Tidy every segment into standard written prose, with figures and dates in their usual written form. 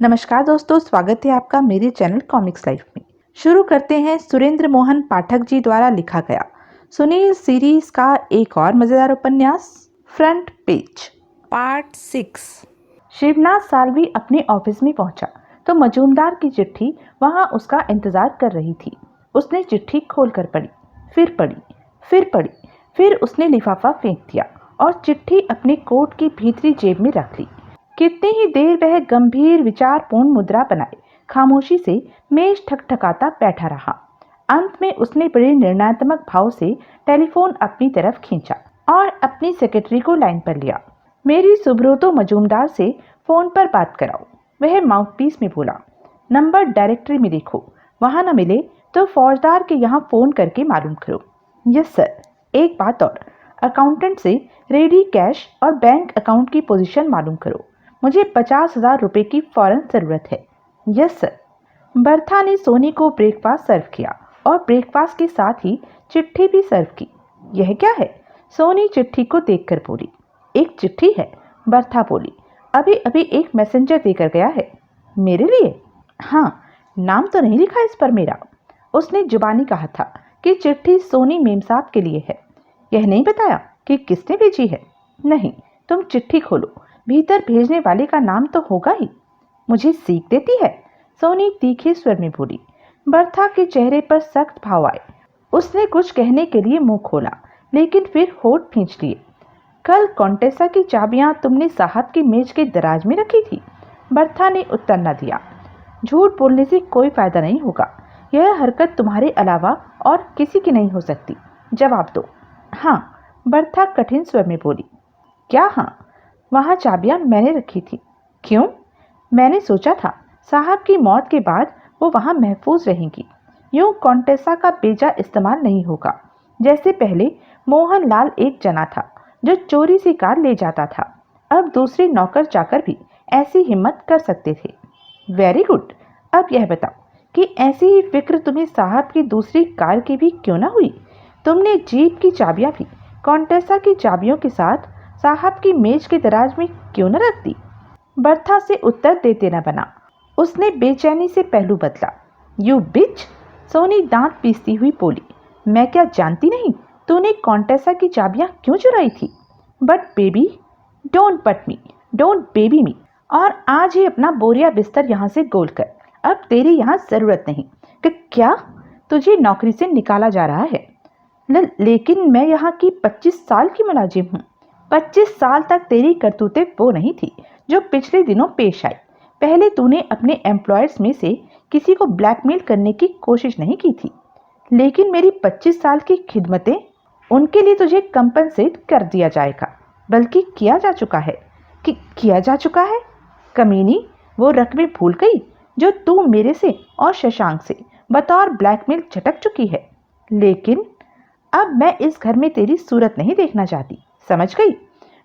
नमस्कार दोस्तों, स्वागत है आपका मेरे चैनल कॉमिक्स लाइफ में। शुरू करते हैं सुरेंद्र मोहन पाठक जी द्वारा लिखा गया सुनील सीरीज का एक और मजेदार उपन्यास front page part 6। Shivnath Salvi अपने ऑफिस में पहुंचा तो मजूमदार की चिट्ठी वहां उसका इंतजार कर रही थी। उसने चिट्ठी खोलकर पढ़ी, फिर पढ़ी, फिर पढ़ी, फिर उसने लिफाफा फेंक दिया और चिट्ठी अपने कोट की भीतरी जेब में रख ली। कितनी ही देर वह गंभीर विचारपूर्ण मुद्रा बनाए खामोशी से मेज ठकठकाता बैठा रहा। अंत में उसने बड़े निर्णयात्मक भाव से टेलीफोन अपनी तरफ खींचा और अपनी सेक्रेटरी को लाइन पर लिया। मेरी सुब्रतो मजूमदार से फोन पर बात कराओ, वह माउथपीस में बोला। नंबर डायरेक्टरी में देखो, वहां न मिले तो फौजदार के यहाँ फोन करके मालूम करो। Yes sir. एक बात और, अकाउंटेंट से रेडी कैश और बैंक अकाउंट की पोजीशन मालूम करो। मुझे 50,000 रुपए की फौरन जरूरत है। Yes sir. बर्था ने सोनी को ब्रेकफास्ट सर्व किया और ब्रेकफास्ट के साथ ही चिट्ठी भी सर्व की। यह क्या है? सोनी चिट्ठी को देखकर बोली। एक चिट्ठी है, बर्था बोली। अभी अभी एक मैसेंजर देकर गया है। मेरे लिए? हाँ, नाम तो नहीं लिखा इस पर मेरा। उसने जुबानी कहा था कि चिट्ठी सोनी मेमसाब के लिए है। यह नहीं बताया कि किसने भेजी है? नहीं, तुम चिट्ठी खोलो, भीतर भेजने वाले का नाम तो होगा ही। मुझे सीख देती है, सोनी तीखे स्वर में बोली। बर्था के चेहरे पर सख्त भाव आए। उसने कुछ कहने के लिए मुंह खोला, लेकिन फिर होठ खींच लिए। कल कॉन्टेसा की चाबियां तुमने साहब की मेज के दराज में रखी थी। बर्था ने उत्तर न दिया। झूठ बोलने से कोई फायदा नहीं होगा। यह हरकत तुम्हारे अलावा और किसी की नहीं हो सकती। जवाब दो। हाँ, बर्था कठिन स्वर में बोली। क्या हाँ? वहां चाबियां मैंने रखी थी। क्यों? मैंने सोचा था साहब की मौत के बाद वो वहां महफूज रहेंगी। यूं कॉन्टेसा का बेजा इस्तेमाल नहीं होगा। जैसे पहले मोहन लाल एक जना था जो चोरी से कार ले जाता था, अब दूसरे नौकर चाकर भी ऐसी हिम्मत कर सकते थे। Very good. अब यह बताओ कि ऐसी ही फिक्र तुम्हें साहब की दूसरी कार की भी क्यों ना हुई? तुमने जीप की चाबियां भी कॉन्टेसा की चाबियों के साथ साहब की मेज के दराज में क्यों न रख दी? बर्था से उत्तर देते न बना। उसने बेचैनी से पहलू बदला। यू बिच, सोनी दांत पीसती हुई बोली। मैं क्या जानती नहीं तूने कॉन्टेसा की चाबियां क्यों चुराई थी? But baby, don't but me, don't baby me. और आज ही अपना बोरिया बिस्तर यहाँ से गोल कर। अब तेरी यहाँ जरूरत नहीं। कि क्या? तुझे नौकरी से निकाला जा रहा है? लेकिन मैं यहाँ की 25 साल की मुलाजिम हूँ। 25 साल तक तेरी करतूतें वो नहीं थी जो पिछले दिनों पेश आई। पहले तूने अपने एम्प्लॉयर्स में से किसी को ब्लैकमेल करने की कोशिश नहीं की थी, लेकिन मेरी 25 साल की खिदमतें, उनके लिए तुझे कंपनसेट कर दिया जाएगा। बल्कि किया जा चुका है। कि किया जा चुका है? कमीनी, वो रकमें भूल गई जो तू मेरे से और शशांक से बतौर ब्लैकमेल झटक चुकी है। लेकिन अब मैं इस घर में तेरी सूरत नहीं देखना चाहती, समझ गई?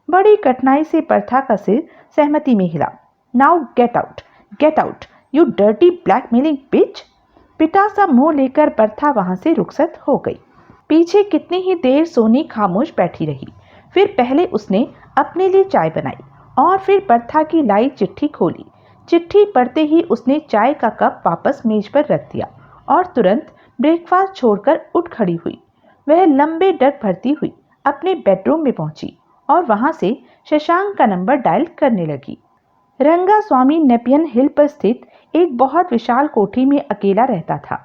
बड़ी कठिनाई से बर्था का सिर सहमति में हिला। Now get out, you dirty blackmailing bitch. पिटा सा मुंह लेकर बर्था वहां से रुखसत हो गई। पीछे कितनी ही देर सोनी खामोश बैठी रही। फिर पहले उसने अपने लिए चाय बनाई और फिर बर्था की लाई चिट्ठी खोली। चिट्ठी पढ़ते ही उसने चाय का कप वापस मेज पर रख दिया और तुरंत ब्रेकफास्ट छोड़कर उठ खड़ी हुई। वह लंबे डग भरती हुई अपने बेडरूम में पहुंची और वहां से शशांक का नंबर डायल करने लगी। रंगास्वामी नेपियन हिल पर स्थित एक बहुत विशाल कोठी में अकेला रहता था।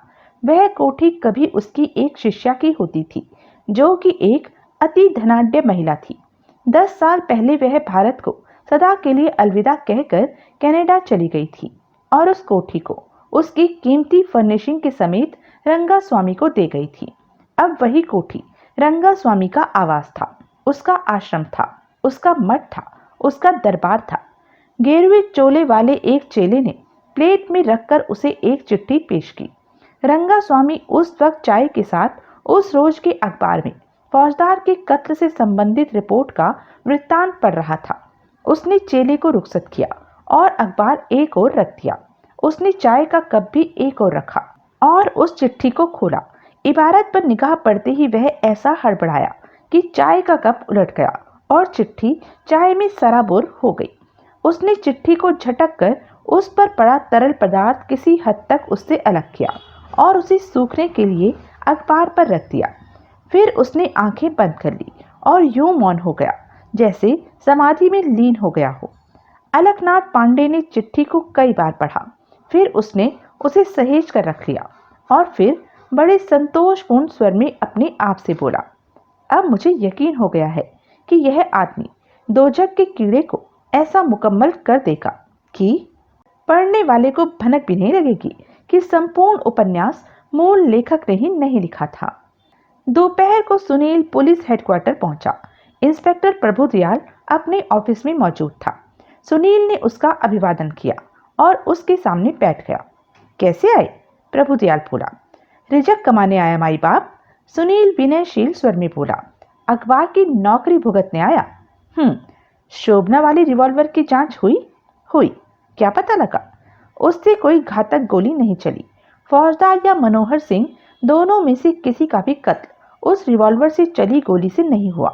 वह कोठी कभी उसकी एक शिष्या की होती थी, जो कि एक अति धनाढ्य महिला थी। 10 साल पहले वह भारत को सदा के लिए अलविदा कहकर कनाडा चली गई थी और उस कोठी को उसकी कीमती फर्निशिंग के समेत रंगास्वामी को दे गई थी। अब वही कोठी रंगास्वामी का आवास था, उसका आश्रम था, उसका मठ था, उसका दरबार था। गेरुए चोले वाले एक चेले ने प्लेट में रखकर उसे एक चिट्ठी पेश की। रंगास्वामी उस वक्त चाय के साथ उस रोज के अखबार में फौजदार के कत्ल से संबंधित रिपोर्ट का वृत्तांत पढ़ रहा था। उसने चेले को रुखसत किया और अखबार एक ओर रख दिया। उसने चाय का कप भी एक ओर रखा और उस चिट्ठी को खोला। इबारत पर निगाह पड़ते ही वह ऐसा हड़बड़ाया कि चाय का कप उलट गया और चिट्ठी चाय में सराबोर हो गई। उसने चिट्ठी को झटक कर उस पर पड़ा तरल पदार्थ किसी हद तक उससे अलग किया और उसे सूखने के लिए अखबार पर रख दिया। फिर उसने आंखें बंद कर ली और यूं मौन हो गया जैसे समाधि में लीन हो गया हो। अलकनाथ पांडे ने चिट्ठी को कई बार पढ़ा, फिर उसने उसे सहेज कर रख लिया और फिर बड़े संतोषपूर्ण स्वर में अपने आप से बोला, अब मुझे यकीन हो गया है कि यह आदमी दोजक के कीड़े को ऐसा मुकम्मल कर देगा कि पढ़ने वाले को भनक भी नहीं लगेगी कि संपूर्ण उपन्यास मूल लेखक ने ही नहीं लिखा था। दोपहर को सुनील पुलिस हेडक्वार्टर पहुंचा। इंस्पेक्टर प्रभुदयाल अपने ऑफिस में मौजूद था। सुनील ने उसका अभिवादन किया और उसके सामने बैठ गया। कैसे आए? प्रभुदयाल बोला। रिजक कमाने आया माई बाप, सुनील विनयशील स्वर में बोला। अखबार की नौकरी भुगतने आया? शोभना वाली रिवॉल्वर की जांच हुई? क्या पता लगा? उससे कोई घातक गोली नहीं चली। फौजदार या मनोहर सिंह दोनों में से किसी का भी कत्ल उस रिवॉल्वर से चली गोली से नहीं हुआ।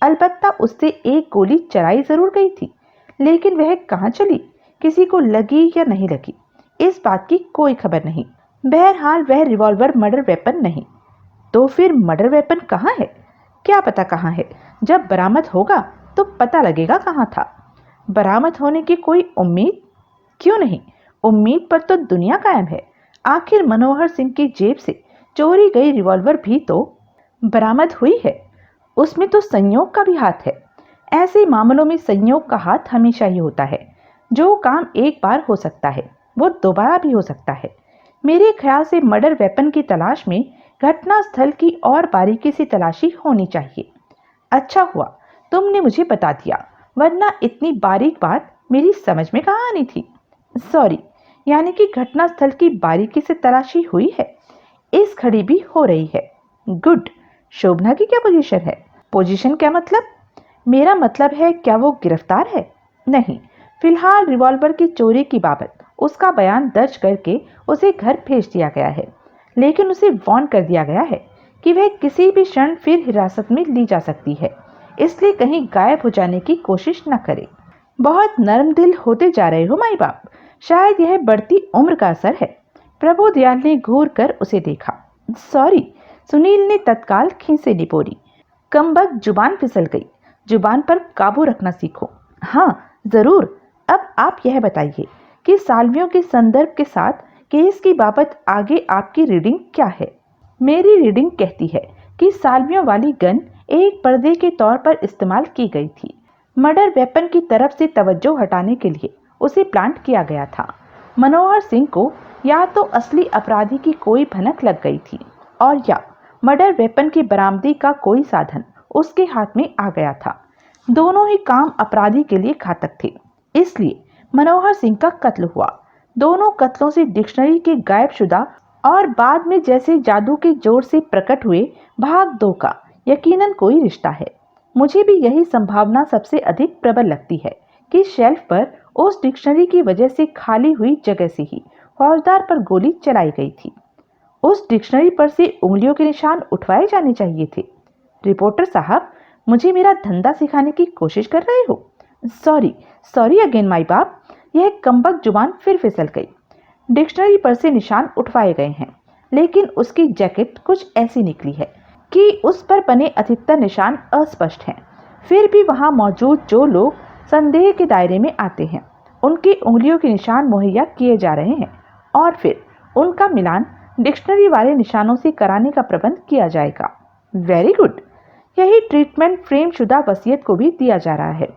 अलबत्ता उससे एक गोली चलाई जरूर गई थी, लेकिन वह कहाँ चली, किसी को लगी या नहीं लगी, इस बात की कोई खबर नहीं। बहरहाल वह रिवॉल्वर मर्डर वेपन नहीं। तो फिर मर्डर वेपन कहाँ है? क्या पता कहाँ है। जब बरामद होगा तो पता लगेगा कहाँ था। बरामद होने की कोई उम्मीद? क्यों नहीं, उम्मीद पर तो दुनिया कायम है। आखिर मनोहर सिंह की जेब से चोरी गई रिवॉल्वर भी तो बरामद हुई है। उसमें तो संयोग का भी हाथ है। ऐसे मामलों में संयोग का हाथ हमेशा ही होता है। जो काम एक बार हो सकता है वो दोबारा भी हो सकता है। मेरे ख्याल से मर्डर वेपन की तलाश में घटना स्थल की और बारीकी से तलाशी होनी चाहिए। अच्छा हुआ तुमने मुझे बता दिया, वरना इतनी बारीक बात मेरी समझ में कहाँ आनी थी। सॉरी, यानी कि घटना स्थल की बारीकी से तलाशी हुई है, इस घड़ी भी हो रही है। गुड। शोभना की क्या पोजीशन है? पोजीशन क्या मतलब? मेरा मतलब है क्या वो गिरफ्तार है? नहीं, फिलहाल रिवॉल्वर की चोरी की बाबत उसका बयान दर्ज करके उसे घर भेज दिया गया है, लेकिन उसे वार्न कर दिया गया है कि वह किसी भी क्षण फिर हिरासत में ली जा सकती है, इसलिए कहीं गायब हो जाने की कोशिश न करे। बहुत नरम दिल होते जा रहे हो माई बाप, शायद यह बढ़ती उम्र का असर है। प्रभुदयाल ने घूर कर उसे देखा। सॉरी, सुनील ने तत्काल खींसे निपोरी। कमबख्त जुबान फिसल गई, जुबान पर काबू रखना सीखो। हाँ जरूर। अब आप यह बताइए कि सालवियों के संदर्भ के साथ केस की बाबत आगे आपकी रीडिंग क्या है? मेरी रीडिंग कहती है कि सालवियों वाली गन एक पर्दे के तौर पर इस्तेमाल की गई थी। मर्डर वेपन की तरफ से तवज्जो हटाने के लिए उसे प्लांट किया गया था। मनोहर सिंह को या तो असली अपराधी की कोई भनक लग गई थी और या मर्डर वेपन की बरामदी का कोई साधन उसके हाथ में आ गया था। दोनों ही काम अपराधी के लिए घातक थे, इसलिए मनोहर सिंह का कत्ल हुआ। दोनों कत्लों से डिक्शनरी के गायबशुदा और बाद में जैसे जादू के जोर से प्रकट हुए भाग 2 का यकीनन कोई रिश्ता है। मुझे भी यही संभावना सबसे अधिक प्रबल लगती है कि शेल्फ पर उस डिक्शनरी की वजह से खाली हुई जगह से ही फौजदार पर गोली चलाई गई थी। उस डिक्शनरी पर से उंगलियों के निशान उठवाए जाने चाहिए थे। रिपोर्टर साहब, मुझे मेरा धंधा सिखाने की कोशिश कर रहे हो? सॉरी अगेन माई बाप। यह कमबख्त जुबान फिर फिसल गई। डिक्शनरी पर से निशान उठवाए गए हैं, लेकिन उसकी जैकेट कुछ ऐसी निकली है कि उस पर बने अधिकतर निशान अस्पष्ट हैं। फिर भी वहां मौजूद जो लोग संदेह के दायरे में आते हैं, उनकी उंगलियों के निशान मुहैया किए जा रहे हैं और फिर उनका मिलान डिक्शनरी वाले निशानों से कराने का प्रबंध किया जाएगा। Very good. यही ट्रीटमेंट फ्रेम शुदा वसीयत को भी दिया जा रहा है,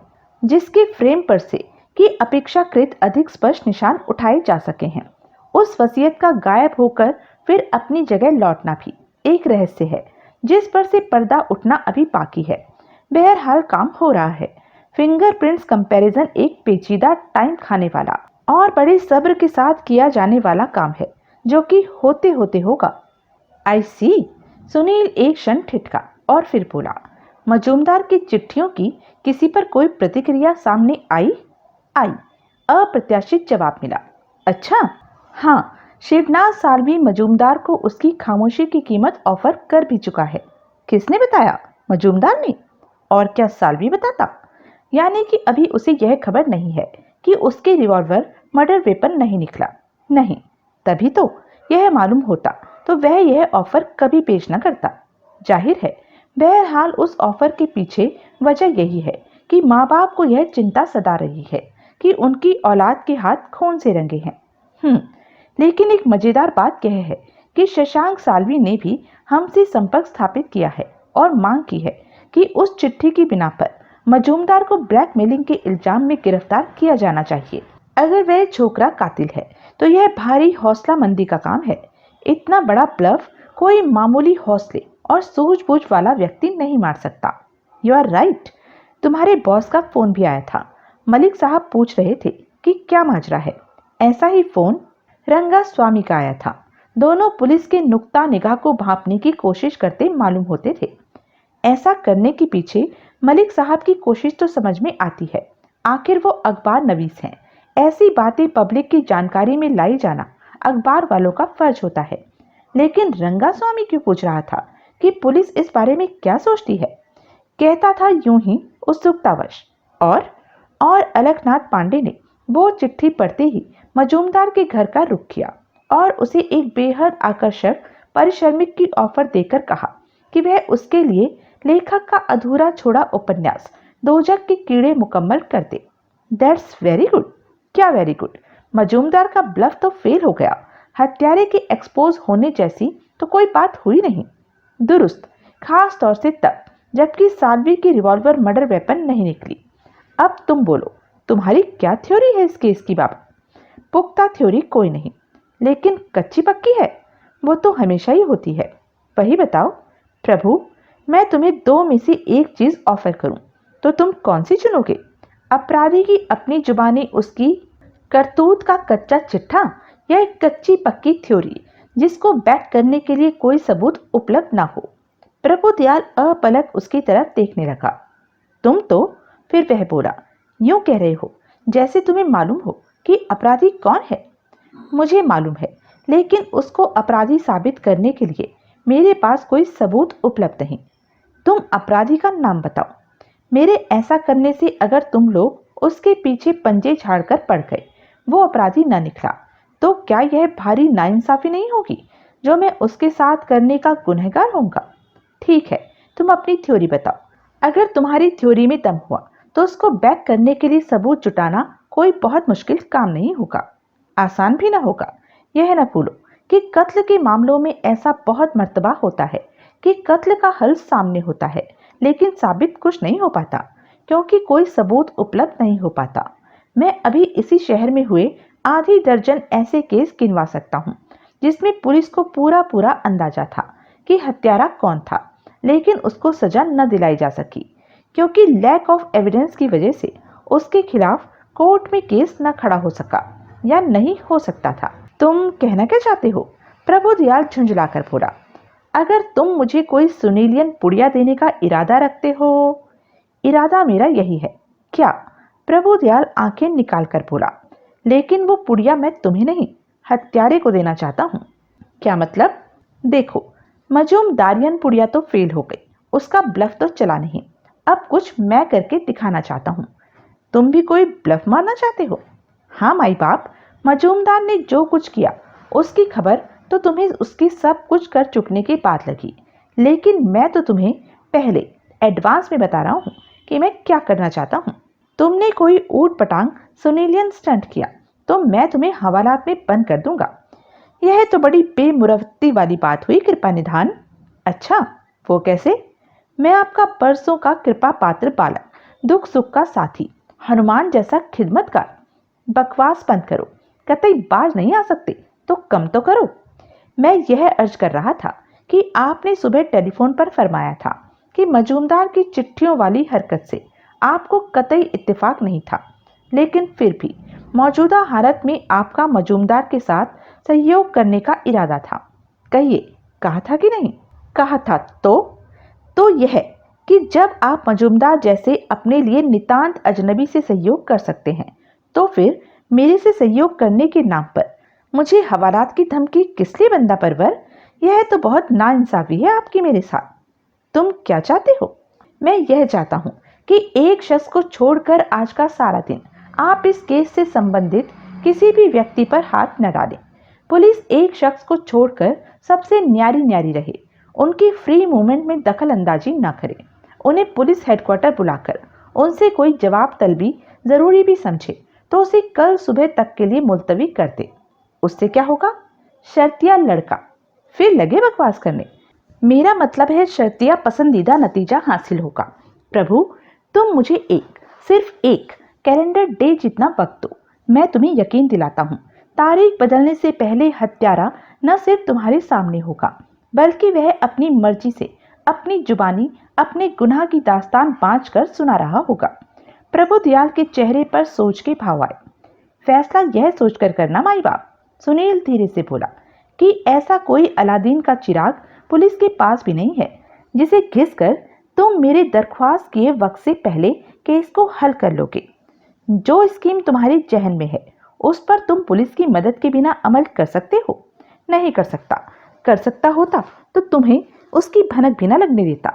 जिसके फ्रेम पर से कि अपेक्षाकृत अधिक स्पष्ट निशान उठाए जा सके हैं। उस वसीयत का गायब होकर फिर अपनी जगह लौटना भी एक रहस्य है, जिस पर से पर्दा उठना अभी बाकी है। बहरहाल काम हो रहा है। फिंगरप्रिंट्स कंपैरिजन एक पेचीदा, टाइम खाने वाला और बड़े सब्र के साथ किया जाने वाला काम है, जो कि होते होते होगा। आई सी। सुनील एक क्षण ठिठका और फिर बोला, मजूमदार की चिट्ठियों की किसी पर कोई प्रतिक्रिया सामने आई? अप्रत्याशित जवाब मिला। अच्छा हाँ, शिवनाथ साल्वी मजूमदार को उसकी खामोशी की कीमत ऑफर कर भी चुका है। किसने बताया? मजूमदार ने। और क्या साल्वी बताता? यानी कि अभी उसे यह खबर नहीं है कि उसके रिवॉल्वर मर्डर वेपन नहीं निकला। नहीं, तभी तो यह मालूम होता तो वह यह ऑफर कभी पेश न करता। जाहिर है, बहरहाल उस ऑफर के पीछे वजह यही है कि माँ बाप को यह चिंता सता रही है कि उनकी औलाद के हाथ खून से रंगे हैं। लेकिन एक मजेदार बात यह है कि शशांक साल्वी ने भी हमसे संपर्क स्थापित किया है और मांग की है कि उस चिट्ठी की बिना पर मजूमदार को ब्लैकमेलिंग के इल्जाम में गिरफ्तार किया जाना चाहिए। अगर वह छोकरा कातिल है तो यह भारी हौसलामंदी का काम है। इतना बड़ा ब्लफ कोई मामूली हौसले और सूझबूझ वाला व्यक्ति नहीं मार सकता। You are right. तुम्हारे बॉस का फोन भी आया था। मलिक साहब पूछ रहे थे कि क्या माजरा है। ऐसा ही फोन रंगा स्वामी का आया था। दोनों पुलिस के नुक्ता निगाह को भांपने की कोशिश करते मालूम होते थे। ऐसा करने के पीछे मलिक साहब की कोशिश तो समझ में आती है। आखिर वो अखबार नवीस हैं। ऐसी बातें पब्लिक की जानकारी में लाई जाना अखबार वालों का फर्ज होता है। लेकिन रंगा स्वामी क्यों पूछ रहा था कि पुलिस इस बारे में क्या सोचती है? कहता था यूं ही उत्सुकतावश। और अलकनाथ पांडे ने वो चिट्ठी पढ़ते ही मजूमदार के घर का रुख किया और उसे एक बेहद आकर्षक पारिश्रमिक की ऑफर देकर कहा कि वह उसके लिए लेखक का अधूरा छोड़ा उपन्यास दोजक के कीड़े मुकम्मल कर दे। That's very good. क्या वेरी गुड? मजूमदार का ब्लफ तो फेल हो गया। हत्यारे के एक्सपोज होने जैसी तो कोई बात हुई नहीं। दुरुस्त, खास तौर से तब जबकि साल्वी की रिवॉल्वर मर्डर वेपन नहीं निकली। अब तुम बोलो, तुम्हारी क्या थ्योरी है इस केस की बाबत? पुख्ता थ्योरी कोई नहीं, लेकिन कच्ची पक्की है वो तो हमेशा ही होती है। वही बताओ। प्रभु, मैं तुम्हें दो में से एक चीज ऑफर करूं तो तुम कौन सी चुनोगे? अपराधी की अपनी जुबानी उसकी करतूत का कच्चा चिट्ठा या एक कच्ची पक्की थ्योरी जिसको बैक करने के लिए कोई सबूत उपलब्ध ना हो? प्रभु दयाल अपलक उसकी तरफ देखने लगा। तुम तो? फिर वह बोला, यूं कह रहे हो जैसे तुम्हें मालूम हो कि अपराधी कौन है। मुझे मालूम है, लेकिन उसको अपराधी साबित करने के लिए मेरे पास कोई सबूत उपलब्ध नहीं। तुम अपराधी का नाम बताओ। मेरे ऐसा करने से अगर तुम लोग उसके पीछे पंजे झाड़कर पड़ गए, वो अपराधी न निकला, तो क्या यह भारी नाइंसाफी नहीं होगी जो मैं उसके साथ करने का गुनहगार होऊंगा? ठीक है, तुम अपनी थ्योरी बताओ। अगर तुम्हारी थ्योरी में दम हुआ तो उसको बैक करने के लिए सबूत जुटाना कोई बहुत मुश्किल काम नहीं होगा, आसान भी ना होगा। यह न भूलो कि कत्ल के मामलों में ऐसा बहुत मर्तबा होता है कि कत्ल का हल सामने होता है, लेकिन साबित कुछ नहीं हो पाता क्योंकि कोई सबूत उपलब्ध नहीं हो पाता। मैं अभी इसी शहर में हुए आधी दर्जन ऐसे केस गिनवा सकता हूँ जिसमें पुलिस को पूरा पूरा अंदाजा था कि हत्यारा कौन था, लेकिन उसको सजा न दिलाई जा सकी क्योंकि लैक ऑफ एविडेंस की वजह से उसके खिलाफ कोर्ट में केस न खड़ा हो सका या नहीं हो सकता था। तुम कहना क्या चाहते हो? प्रभु दयाल झुंझलाकर बोला। अगर तुम मुझे कोई सुनीलियन पुड़िया देने का इरादा रखते हो। इरादा मेरा यही है। क्या? प्रभु दयाल आंखें निकाल कर बोला। लेकिन वो पुड़िया मैं तुम्हें नहीं, हत्यारे को देना चाहता हूँ। क्या मतलब? देखो, मजूमदारियन पुड़िया तो फेल हो गई, उसका ब्लफ तो चला नहीं। अब कुछ मैं करके दिखाना चाहता हूँ। तुम भी कोई ब्लफ मारना चाहते हो? हाँ माई बाप, मजूमदार ने जो कुछ किया उसकी खबर तो तुम्हें उसकी सब कुछ कर चुकने के बाद लगी, लेकिन मैं तो तुम्हें पहले एडवांस में बता रहा हूँ कि मैं क्या करना चाहता हूँ। तुमने कोई ऊट पटांग सुनीलियन स्टंट किया तो मैं तुम्हें हवालात में बंद कर दूंगा। यह तो बड़ी बेमुरवत्ती वाली बात हुई कृपा निधान। अच्छा, वो कैसे? मैं आपका परसों का कृपा पात्र बालक, दुख सुख का साथी, हनुमान जैसा खिदमतगार। बकवास बंद करो, कतई बाज नहीं आ सकते तो कम तो करो। मैं यह अर्ज कर रहा था कि आपने सुबह टेलीफोन पर फरमाया था कि मजूमदार की चिट्ठियों वाली हरकत से आपको कतई इत्तेफाक नहीं था, लेकिन फिर भी मौजूदा हालत में आपका मजूमदार के साथ सहयोग करने का इरादा था। कहिए, कहा था कि नहीं? कहा था तो यह कि जब आप मजूमदार जैसे अपने लिए नितांत अजनबी से सहयोग कर सकते हैं, तो फिर मेरे से सहयोग करने के नाम पर मुझे हवालात की धमकी किस लिए बंदा परवर? यह तो बहुत नाइंसाफी है आपकी मेरे साथ। तुम क्या चाहते हो? मैं यह चाहता हूँ कि एक शख्स को छोड़कर आज का सारा दिन आप इस केस से संबंधित किसी भी व्यक्ति पर हाथ न डालें। पुलिस एक शख्स को छोड़कर सबसे न्यारी न्यारी रहे। उनकी फ्री मूवमेंट में दखल अंदाजी न करें। उन्हें पुलिस हेडक्वार्टर बुलाकर उनसे कोई जवाब तलबी जरूरी भी समझे तो उसे कल सुबह तक के लिए मुलतवी कर दे। उससे क्या होगा? शर्तिया लड़का फिर लगे बकवास करने। मेरा मतलब है शर्तिया पसंदीदा नतीजा हासिल होगा। प्रभु, तुम मुझे सिर्फ एक कैलेंडर डे जितना वक्त दो। मैं तुम्हें यकीन दिलाता हूँ, तारीख बदलने से पहले हत्यारा न सिर्फ तुम्हारे सामने होगा, बल्कि वह अपनी मर्जी से अपनी जुबानी अपने गुनाह की दास्तान बांच कर सुना रहा होगा। प्रभु दयाल के चेहरे पर सोच के भाव आए। फैसला यह सोचकर करना माई बाप, सुनील धीरे से बोला, कि ऐसा कोई अलादीन का चिराग पुलिस के पास भी नहीं है जिसे घिसकर तुम मेरे दरख्वास्त किए वक्त से पहले केस को हल कर लोगे। जो स्कीम तुम्हारे जहन में है उस पर तुम पुलिस की मदद के बिना अमल कर सकते हो? नहीं कर सकता। कर सकता होता तो तुम्हें उसकी भनक भी न लगने देता।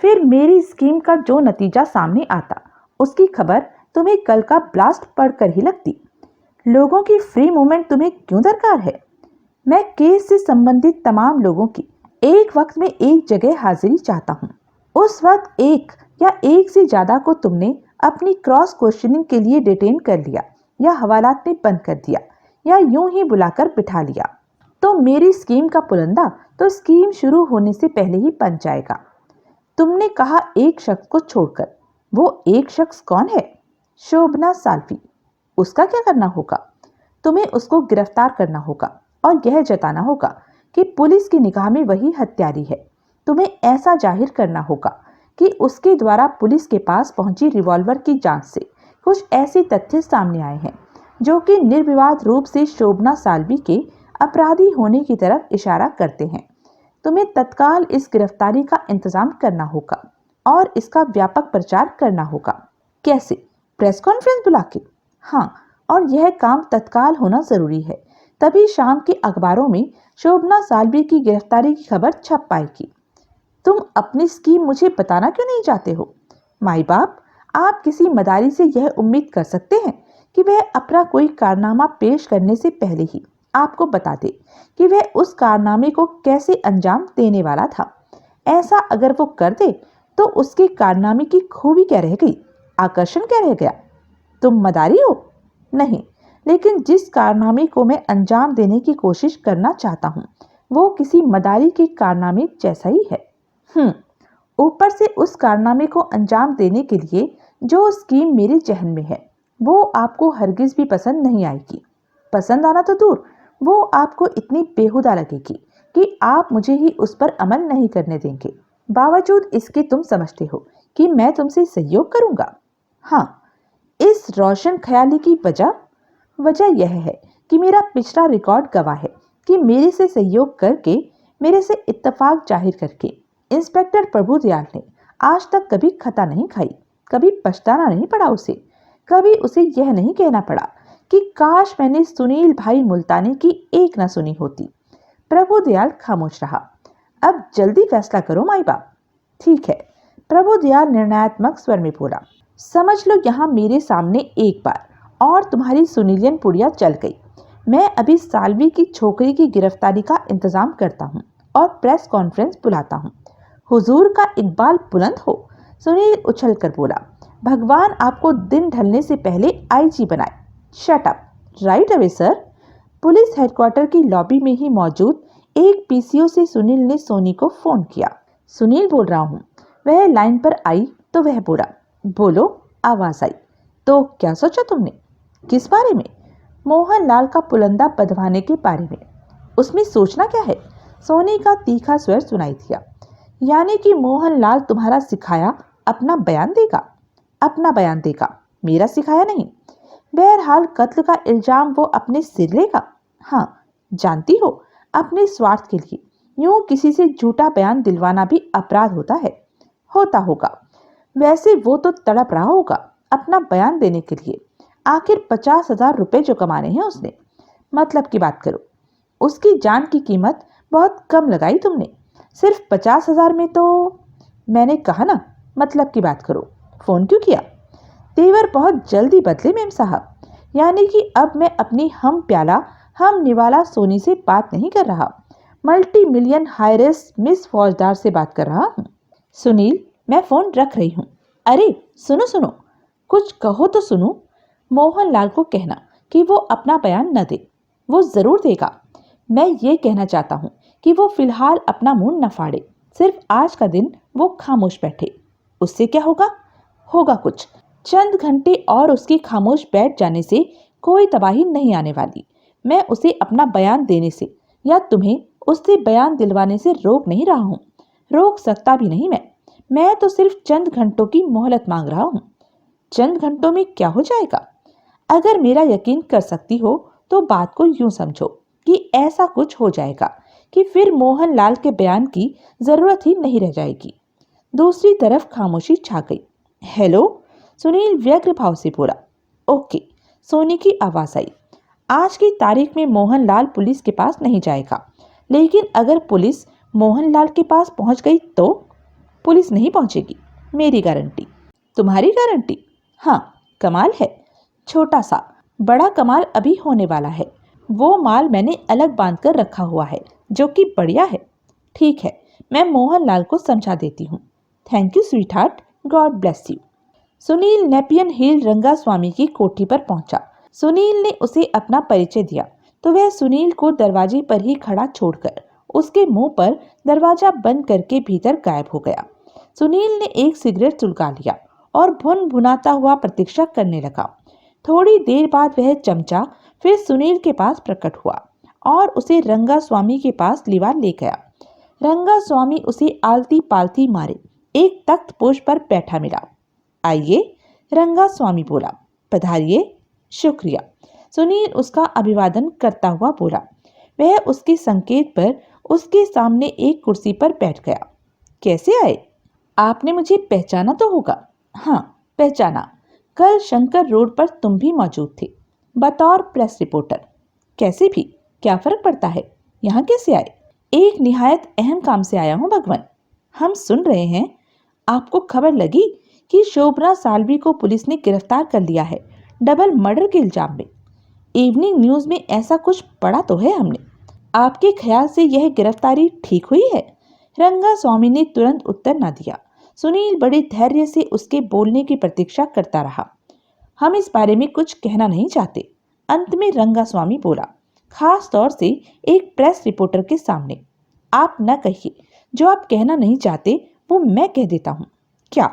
फिर मेरी स्कीम का जो नतीजा सामने आता उसकी खबर तुम्हें कल का ब्लास्ट पढ़कर ही लगती। लोगों की फ्री मूवमेंट तुम्हें क्यों दरकार है? मैं केस से संबंधित तमाम लोगों की एक वक्त में एक जगह हाजिरी चाहता हूँ। उस वक्त एक या एक से ज्यादा को तुमने अपनी क्रॉस क्वेश्चनिंग के लिए डिटेन कर लिया या हवालात में बंद कर दिया या यूं ही बुलाकर बिठा लिया तो मेरी स्कीम का पुलंदा तो स्कीम शुरू होने से पहले ही बन जाएगा। तुमने कहा एक शख्स को छोड़कर। वो एक शख्स कौन है? शोभना साल्वी। उसका क्या करना होगा? तुम्हें उसको गिरफ्तार करना होगा और यह जताना होगा कि पुलिस की निगाह में वही हत्यारी है। तुम्हें ऐसा जाहिर करना होगा कि उसके द्वारा पुलिस के पास पहुंची रिवॉल्वर की जांच से कुछ ऐसे तथ्य सामने आए हैं जो कि निर्विवाद रूप से शोभना साल्वी के अपराधी होने की तरफ इशारा करते हैं। तुम्हें तत्काल इस गिरफ्तारी का इंतजाम करना होगा और इसका व्यापक प्रचार करना होगा। कैसे? प्रेस कॉन्फ्रेंस बुला के? हाँ, और यह काम तत्काल होना जरूरी है, तभी शाम के अखबारों में शोभना साल्वी की गिरफ्तारी की खबर छप पाएगी। तुम अपनी स्कीम मुझे बताना क्यों नहीं चाहते हो? माई बाप, आप किसी मदारी से यह उम्मीद कर सकते हैं कि वह अपना कोई कारनामा पेश करने से पहले ही आपको बता दे कि वह उस कारनामे को कैसे अंजाम देने वाला था। ऐसा अगर वो कर दे तो उसके कारनामे की खूबी क्या रह गई, आकर्षण क्या रह गया? तुम मदारी हो? नहीं, लेकिन जिस कारनामे को मैं अंजाम देने की कोशिश करना चाहता हूँ वो किसी मदारी के कारनामे जैसा ही है। ऊपर से उस कारनामे को अंजाम देने के लिए जो स्कीम मेरे जहन में है वो आपको हरगिज भी पसंद नहीं आएगी। पसंद आना तो दूर, वो आपको इतनी बेहुदा लगेगी कि आप मुझे ही उस पर अमल नहीं करने देंगे। बावजूद इसके तुम समझते हो कि मैं तुमसे सहयोग करूंगा। हाँ, इस रोशन ख्याली की वजह यह है कि मेरा पिछला रिकॉर्ड गवाह है कि मेरे से सहयोग करके, मेरे से इत्तेफाक जाहिर करके इंस्पेक्टर प्रभु दयाल ने आज तक कभी खता नहीं खाई, कभी पछताना नहीं पड़ा उसे, कभी उसे यह नहीं कहना पड़ा कि काश मैंने सुनील भाई मुल्तानी की एक न सुनी होती। प्रभु दयाल खामोश रहा। अब जल्दी फैसला करो माई बाप। ठीक है, प्रभु दयाल निर्णयात्मक स्वर में बोला, समझ लो यहाँ मेरे सामने एक बार और तुम्हारी सुनीलियन पुड़िया चल गई। मैं अभी साल्वी की छोकरी की गिरफ्तारी का इंतजाम करता हूँ और प्रेस कॉन्फ्रेंस बुलाता हूँ। हुजूर का इकबाल बुलंद हो। सुनील उछल कर बोला, भगवान आपको दिन ढलने से पहले आईजी बनाए। Shut up. Right away sir. Police headquarter की लॉबी में ही मौजूद एक पीसीओ से सुनील ने सोनी को फोन किया। सुनील बोल रहा हूँ। वह लाइन पर आई तो वह बोला, बोलो। आवाज आई। तो क्या सोचा तुमने? किस बारे में? मोहनलाल का पुलंदा बंधवाने के बारे में। उसमें सोचना क्या है? सोनी का तीखा स्वर सुनाई दिया। यानी कि मोहनलाल तुम्हारा सिखाया अपना बयान देगा? अपना बयान देगा, मेरा सिखाया नहीं। बहरहाल कत्ल का इल्जाम वो अपने सिर लेगा। हाँ, जानती हो, अपने स्वार्थ के लिए यूं किसी से झूठा बयान दिलवाना भी अपराध होता है। होता होगा। वैसे वो तो तड़प रहा होगा अपना बयान देने के लिए। आखिर 50,000 रुपए जो कमाने हैं उसने। मतलब की बात करो, उसकी जान की कीमत बहुत कम लगाई तुमने। सिर्फ 50,000 में तो। मैंने कहा ना, मतलब की बात करो। फोन क्यों किया? तेवर बहुत जल्दी बदले मेम साहब। यानी कि अब मैं अपनी हम प्याला हम निवाला सोनी से बात नहीं कर रहा, मल्टी मिलियन हायरेस मिस फौजदार से बात कर रहा हूँ। सुनील, मैं फोन रख रही हूँ। अरे सुनो सुनो, कुछ कहो तो सुनो। मोहनलाल को कहना कि वो अपना बयान न दे। वो जरूर देगा। मैं ये कहना चाहता हूँ कि वो फिलहाल अपना मुंह न फाड़े। सिर्फ आज का दिन वो खामोश बैठे। उससे क्या होगा? होगा कुछ। चंद घंटे और उसकी खामोश बैठ जाने से कोई तबाही नहीं आने वाली। मैं उसे अपना बयान देने से या तुम्हें उससे बयान दिलवाने से रोक नहीं रहा हूँ। रोक सकता भी नहीं मैं तो सिर्फ चंद घंटों की मोहलत मांग रहा हूँ। चंद घंटों में क्या हो जाएगा? अगर मेरा यकीन कर सकती हो तो बात को यूं समझो कि ऐसा कुछ हो जाएगा कि फिर मोहनलाल के बयान की जरूरत ही नहीं रह जाएगी। दूसरी तरफ खामोशी छा गई। हेलो, सुनील व्यग्र भाव से बोला। ओके, सोनी की आवाज आई। आज की तारीख में मोहनलाल पुलिस के पास नहीं जाएगा, लेकिन अगर पुलिस मोहनलाल के पास पहुंच गई तो? पुलिस नहीं पहुंचेगी, मेरी गारंटी। तुम्हारी गारंटी? हाँ, कमाल है। छोटा सा बड़ा कमाल अभी होने वाला है। वो माल मैंने अलग बांध कर रखा हुआ है, जो कि बढ़िया है। ठीक है, मैं मोहनलाल को समझा देती हूँ। Thank you sweetheart, God bless you. Sunil Nepean Hill Rangaswamy की कोठी पर पहुंचा। सुनील ने उसे अपना परिचय दिया तो वह सुनील को दरवाजे पर ही खड़ा छोड़कर उसके मुंह पर दरवाजा बंद करके भीतर गायब हो गया। सुनील ने एक सिगरेट सुलगा लिया और भुन भुनाता हुआ प्रतीक्षा करने लगा। थोड़ी देर बाद वह चमचा फिर सुनील के पास प्रकट हुआ और उसे रंगास्वामी के पास लिवा ले गया। रंगास्वामी उसे आलती पालती मारे एक तख्त पोष पर बैठा मिला। आइए, रंगास्वामी बोला। पधारिए। शुक्रिया। सुनील उसका अभिवादन करता हुआ बोला। वह उसके संकेत पर उसके सामने एक कुर्सी पर बैठ गया। कैसे आए? आपने मुझे पहचाना तो होगा? हाँ, पहचाना। कल शंकर रोड पर तुम भी मौजूद थे, बतौर प्रेस रिपोर्टर। कैसे भी, क्या फर्क पड़ता है? यहाँ कैसे आए? एक निहायत अहम काम से आया हूँ भगवान। हम सुन रहे हैं, आपको खबर लगी कि शोभना साल्वी को पुलिस ने गिरफ्तार कर लिया है, डबल मर्डर के इल्जाम में। इवनिंग न्यूज में ऐसा कुछ पढ़ा तो है हमने। आपके ख्याल से यह गिरफ्तारी ठीक हुई है? रंगास्वामी ने तुरंत उत्तर न दिया। सुनील बड़े धैर्य से उसके बोलने की प्रतीक्षा करता रहा। हम इस बारे में कुछ कहना नहीं चाहते, अंत में रंगास्वामी बोला, खास तौर से एक प्रेस रिपोर्टर के सामने। आप न कहिए, जो आप कहना नहीं चाहते वो मैं कह देता हूँ। क्या?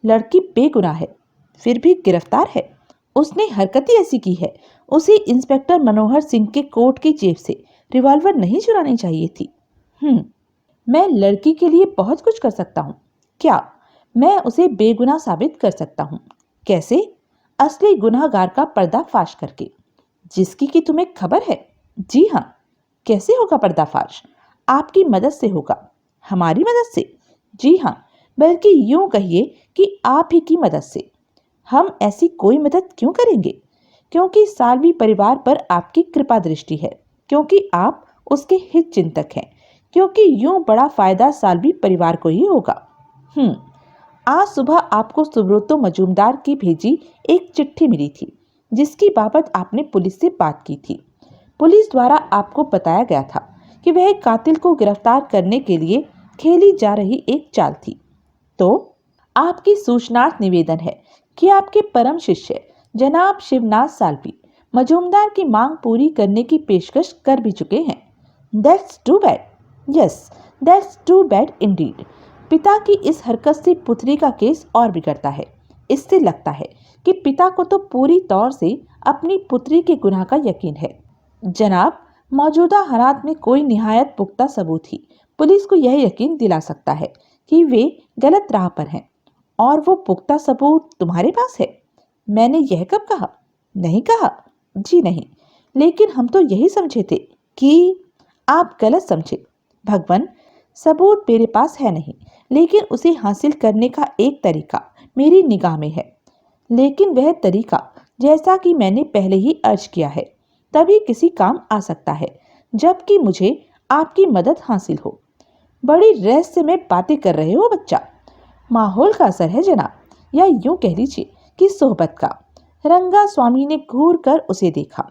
लड़की बेगुनाह है, फिर भी गिरफ्तार है? उसने हरकत ही ऐसी की है। उसे इंस्पेक्टर मनोहर सिंह के कोट की जेब से रिवॉल्वर नहीं चुरानी चाहिए थी। मैं लड़की के लिए बहुत कुछ कर सकता हूँ। क्या? मैं उसे बेगुनाह साबित कर सकता हूँ। कैसे? असली गुनाहगार का पर्दाफाश करके, जिसकी कि तुम्हें खबर है। जी हाँ। कैसे होगा पर्दाफाश? आपकी मदद से होगा। हमारी मदद से? जी हाँ, बल्कि यूं कहिए कि आप ही की मदद से। हम ऐसी कोई मदद क्यों करेंगे? क्योंकि साल्वी परिवार पर आपकी कृपा दृष्टि है, क्योंकि आप उसके हित चिंतक हैं, क्योंकि यूं बड़ा फायदा साल्वी परिवार को ही होगा। आज सुबह आपको सुब्रतो मजूमदार की भेजी एक चिट्ठी मिली थी, जिसकी बाबत आपने पुलिस से बात की थी। पुलिस द्वारा आपको बताया गया था कि वह कातिल को गिरफ्तार करने के लिए खेली जा रही एक चाल थी। तो आपकी सूचनार्थ निवेदन है कि आपके परम शिष्य जनाब शिवनाथ साल्वी मजूमदार की मांग पूरी करने की पेशकश कर भी चुके हैं। That's too bad. Yes, that's too bad indeed. पिता की इस हरकत से पुत्री का केस और बिगड़ता है। इससे लगता है कि पिता को तो पूरी तौर से अपनी पुत्री के गुनाह का यकीन है। जनाब, मौजूदा हालात में कोई निहायत पुख्ता सबूत ही पुलिस को यह यकीन दिला सकता है कि वे गलत राह पर हैं। और वो पुख्ता सबूत तुम्हारे पास है? मैंने यह कब कहा? नहीं कहा। जी नहीं, लेकिन हम तो यही समझे थे कि आप गलत समझे। भगवान, सबूत मेरे पास है नहीं, लेकिन उसे हासिल करने का एक तरीका मेरी निगाह में है। लेकिन वह तरीका, जैसा कि मैंने पहले ही अर्ज किया है, तभी किसी काम आ सकता है जबकि मुझे आपकी मदद हासिल हो। बड़ी रहस्यमय बातें कर रहे हो बच्चा। माहौल का असर है जनाब, या यूं कह लीजिए कि सोहबत का। रंगा स्वामी ने घूर कर उसे देखा।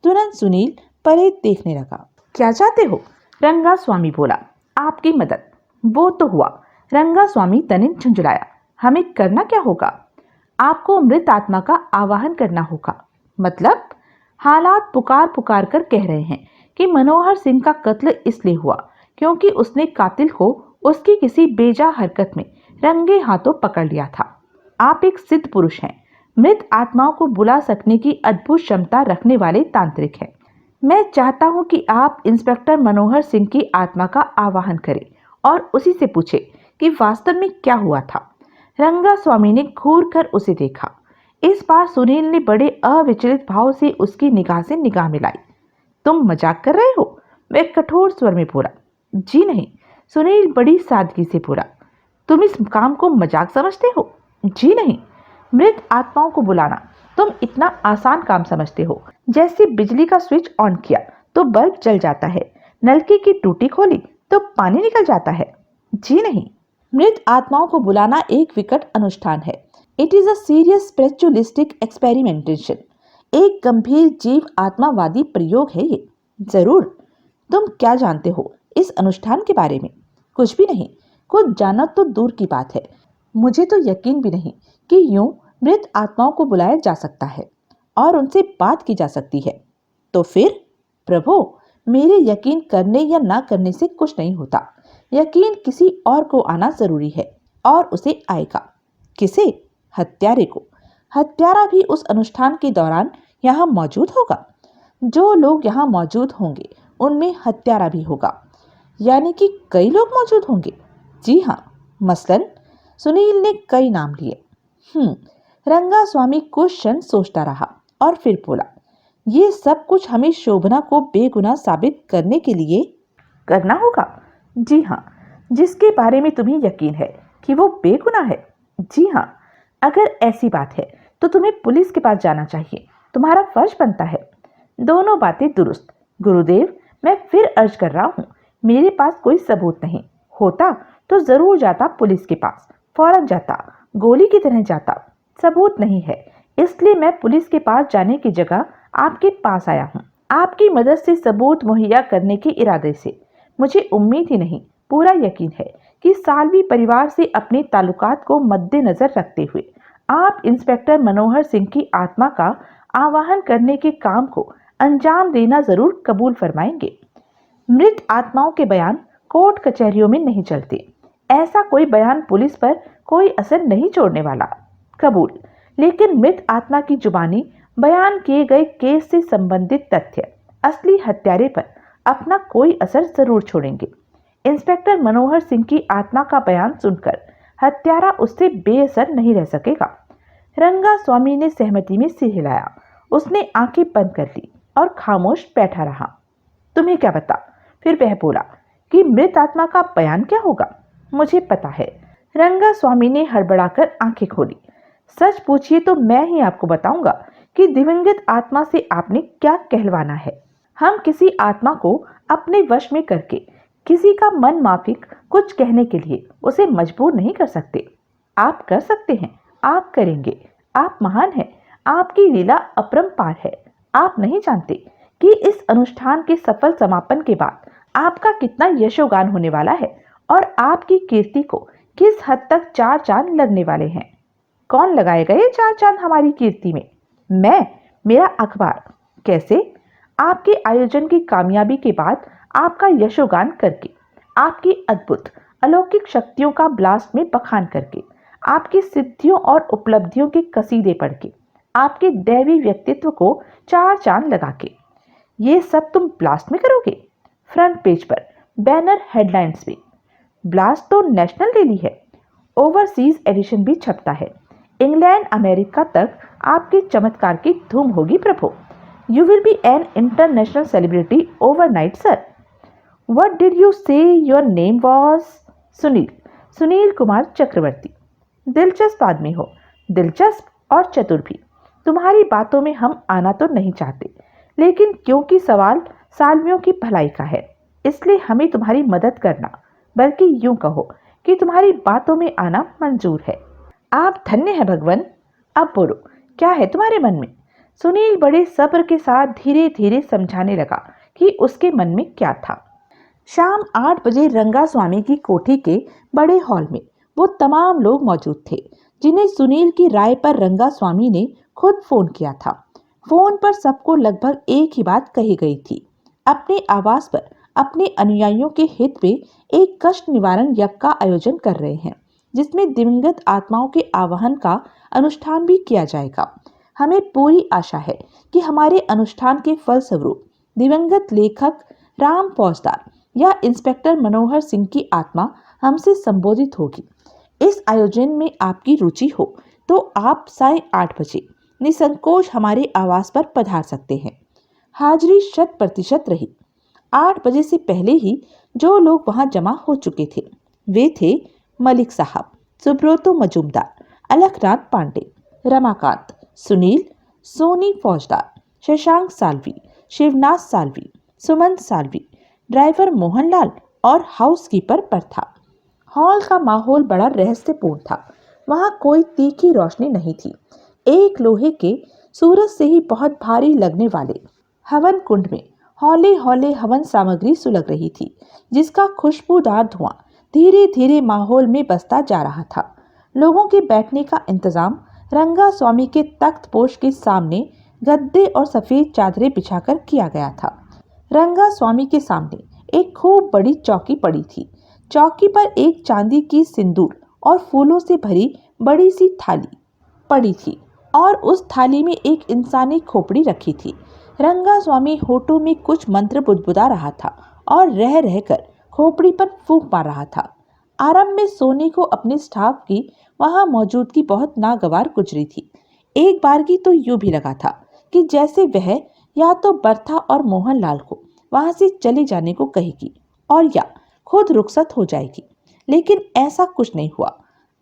तुरंत सुनील परे देखने लगा। क्या चाहते हो? रंगा स्वामी बोला। आपकी मदद। वो तो हुआ। रंगा स्वामी तनिक झुंझुलाया। हमें करना क्या होगा? आपको मृत आत्मा का आवाहन करना होगा। मतलब? हालात पुकार पुकार कर कह रहे हैं कि मनोहर सिंह का कत्ल इसलिए हुआ क्योंकि उसने कातिल को उसकी किसी बेजा हरकत में रंगे हाथों पकड़ लिया था। आप एक सिद्ध पुरुष हैं, मृत आत्माओं को बुला सकने की अद्भुत क्षमता रखने वाले तांत्रिक हैं। मैं चाहता हूं कि आप इंस्पेक्टर मनोहर सिंह की आत्मा का आवाहन करें और उसी से पूछें कि वास्तव में क्या हुआ था। रंगा स्वामी ने घूर कर उसे देखा। इस बार सुनील ने बड़े अविचलित भाव से उसकी निगाह से निगाह मिलाई। तुम मजाक कर रहे हो? वह कठोर स्वर में बोला। जी नहीं, सुनील बड़ी सादगी से बोला। तुम इस काम को मजाक समझते हो? जी नहीं, मृत आत्माओं को बुलाना तुम इतना आसान काम समझते हो जैसे बिजली का स्विच ऑन किया तो बल्ब जल जाता है, नलके की टूटी खोली तो पानी निकल जाता है। जी नहीं, मृत आत्माओं को बुलाना एक विकट अनुष्ठान है। It is a serious spiritualistic experimentation. एक गंभीर जीव आत्मावादी प्रयोग है ये। जरूर। तुम क्या जानते हो इस अनुष्ठान के बारे में? कुछ भी नहीं। कुछ जानना तो दूर की बात है, मुझे तो यकीन भी नहीं कि यूं मृत आत्माओं को बुलाया जा सकता है और उनसे बात की जा सकती है। तो फिर? प्रभु, मेरे यकीन करने या ना करने से कुछ नहीं होता। यकीन किसी और को आना जरूरी है और उसे आएगा। किसे? हत्यारे को। हत्यारा भी उस अनुष्ठान के दौरान यहाँ मौजूद होगा। जो लोग यहाँ मौजूद होंगे उनमें हत्यारा भी होगा। यानी कि कई लोग मौजूद होंगे। जी हाँ। मसलन? सुनील ने कई नाम लिए। रंगा स्वामी कुछ क्षण सोचता रहा और फिर बोला। ये सब कुछ हमें शोभना को बेगुनाह साबित करने के लिए करना होगा। जी हाँ। जिसके बारे में तुम्हें यकीन है कि वो बेगुनाह है। जी हाँ। अगर ऐसी बात है तो तुम्हें पुलिस के पास जाना चाहिए, तुम्हारा फर्ज बनता है। दोनों बातें दुरुस्त। गुरुदेव, मैं फिर अर्ज कर रहा हूँ, मेरे पास कोई सबूत नहीं। होता तो जरूर जाता पुलिस के पास, फौरन जाता, गोली की तरह जाता। सबूत नहीं है, इसलिए मैं पुलिस के पास जाने की जगह आपके पास आया हूँ, आपकी मदद से सबूत मुहैया करने के इरादे से। मुझे उम्मीद ही नहीं, पूरा यकीन है कि साल्वी परिवार से अपने ताल्लुकात को मद्देनजर रखते हुए आप इंस्पेक्टर मनोहर सिंह की आत्मा का आवाहन करने के काम को अंजाम देना जरूर कबूल फरमाएंगे। मृत आत्माओं के बयान कोर्ट कचहरियों में नहीं चलते। ऐसा कोई बयान पुलिस पर कोई असर नहीं छोड़ने वाला। कबूल। लेकिन मृत आत्मा की जुबानी बयान किए गए केस से संबंधित तथ्य असली हत्यारे पर अपना कोई असर जरूर छोड़ेंगे। इंस्पेक्टर मनोहर सिंह की आत्मा का बयान सुनकर हत्यारा उससे बेअसर नहीं रह सकेगा। रंगा स्वामी ने सहमति में सिर हिलाया। उसने आंखें बंद कर ली और खामोश बैठा रहा। तुम्हें क्या पता? फिर वह बोला कि मृत आत्मा का बयान क्या होगा। मुझे पता है। रंगा स्वामी ने हड़बड़ाकर आंखें खोली। सच पूछिए तो मैं ही आपको बताऊंगा कि दिवंगत आत्मा से आपने क्या कहलवाना है। हम किसी आत्मा को अपने वश में करके किसी का मन माफिक कुछ कहने के लिए उसे मजबूर नहीं कर सकते। आप कर सकते हैं, आप करेंगे। आप महान हैं, आपकी लीला अपरंपार है। आप नहीं जानते कि इस अनुष्ठान के सफल समापन के बाद आपका कितना यशोगान होने वाला है और आपकी कीर्ति को किस हद तक चार चांद लगने वाले हैं। कौन लगाएगा ये चार चांद हमारी कीर्ति में? मैं, मेरा अखबार। कैसे? आपके आयोजन की कामयाबी के बाद आपका यशोगान करके, आपकी अद्भुत अलौकिक शक्तियों का ब्लास्ट में बखान करके, आपकी सिद्धियों और उपलब्धियों के कसीदे पढ़ के, आपके दैवी व्यक्तित्व को चार चांद लगा के। ये सब तुम ब्लास्ट में करोगे? फ्रंट पेज पर, बैनर हेडलाइंस में। ब्लास्ट तो नेशनल डेली है, ओवरसीज एडिशन भी छपता है। इंग्लैंड अमेरिका तक आपके चमत्कार की धूम होगी प्रभु। You will be an international celebrity overnight sir. What did you say your name was? Sunil. Sunil Kumar Chakravarti. दिलचस्प आदमी हो, दिलचस्प और चतुर भी। तुम्हारी बातों में हम आना तो नहीं चाहते, लेकिन क्योंकि सवाल साल्वियों की भलाई का है, इसलिए हमें तुम्हारी मदद करना, बल्कि यूं कहो कि तुम्हारी बातों में आना मंजूर है। आप धन्य हैं भगवान। अब बोलो, क्या है तुम्हारे मन में? सुनील बड़े सब्र के साथ धीरे धीरे समझाने लगा कि उसके मन में क्या था। शाम 8 बजे रंगा स्वामी की कोठी के बड़े हॉल में वो तमाम लोग मौजूद थे जिन्हें सुनील की राय पर रंगा स्वामी ने खुद फोन किया था। फोन पर सबको लगभग एक ही बात कही गई थी। अपने आवास पर अपने अनुयायियों के हित में एक कष्ट निवारण यज्ञ का आयोजन कर रहे हैं जिसमें दिवंगत आत्माओं के आवाहन का अनुष्ठान भी किया जाएगा। हमें पूरी आशा है कि हमारे अनुष्ठान के फलस्वरूप दिवंगत लेखक राम फौजदार या इंस्पेक्टर मनोहर सिंह की आत्मा हमसे संबोधित होगी। इस आयोजन में आपकी रुचि हो तो आप साढ़े 8 बजे निसंकोच हमारे आवास पर पधार सकते हैं। हाजिरी 100% रही। 8 बजे से पहले ही जो लोग वहां जमा हो चुके थे वे थे मलिक साहब, सुब्रतो मजूमदार, अलखनाथ पांडे, रमाकांत, सुनील, सोनी फौजदार, शशांक साल्वी, शिवनाथ साल्वी, सुमन साल्वी, ड्राइवर मोहनलाल और हाउसकीपर पर था। हॉल का माहौल बड़ा रहस्यपूर्ण था। वहां कोई तीखी रोशनी नहीं थी। एक लोहे के सूरज से ही बहुत भारी लगने वाले हवन कुंड में हौले हौले हवन सामग्री सुलग रही थी जिसका खुशबूदार धुआं धीरे धीरे माहौल में बसता जा रहा था। लोगों के बैठने का इंतजाम रंगा स्वामी के तख्त पोश के सामने गद्दे और सफेद चादरें बिछाकर किया गया था। रंगा स्वामी के सामने एक खूब बड़ी चौकी पड़ी थी। चौकी पर एक चांदी की सिंदूर और फूलों से भरी बड़ी सी थाली पड़ी थी और उस थाली में एक इंसानी खोपड़ी रखी थी। रंगा स्वामी होठों में कुछ मंत्र बुदबुदा रहा था और रह रहकर खोपड़ी पर फूंक मार रहा था। आरंभ में सोनी को अपने स्टाफ की वहां मौजूदगी बहुत नागवार गुजरी थी। एक बार की तो यूं भी लगा था कि जैसे वह या तो बर्था और मोहनलाल को वहां से चले जाने को कहेगी और या खुद रुखसत हो जाएगी, लेकिन ऐसा कुछ नहीं हुआ।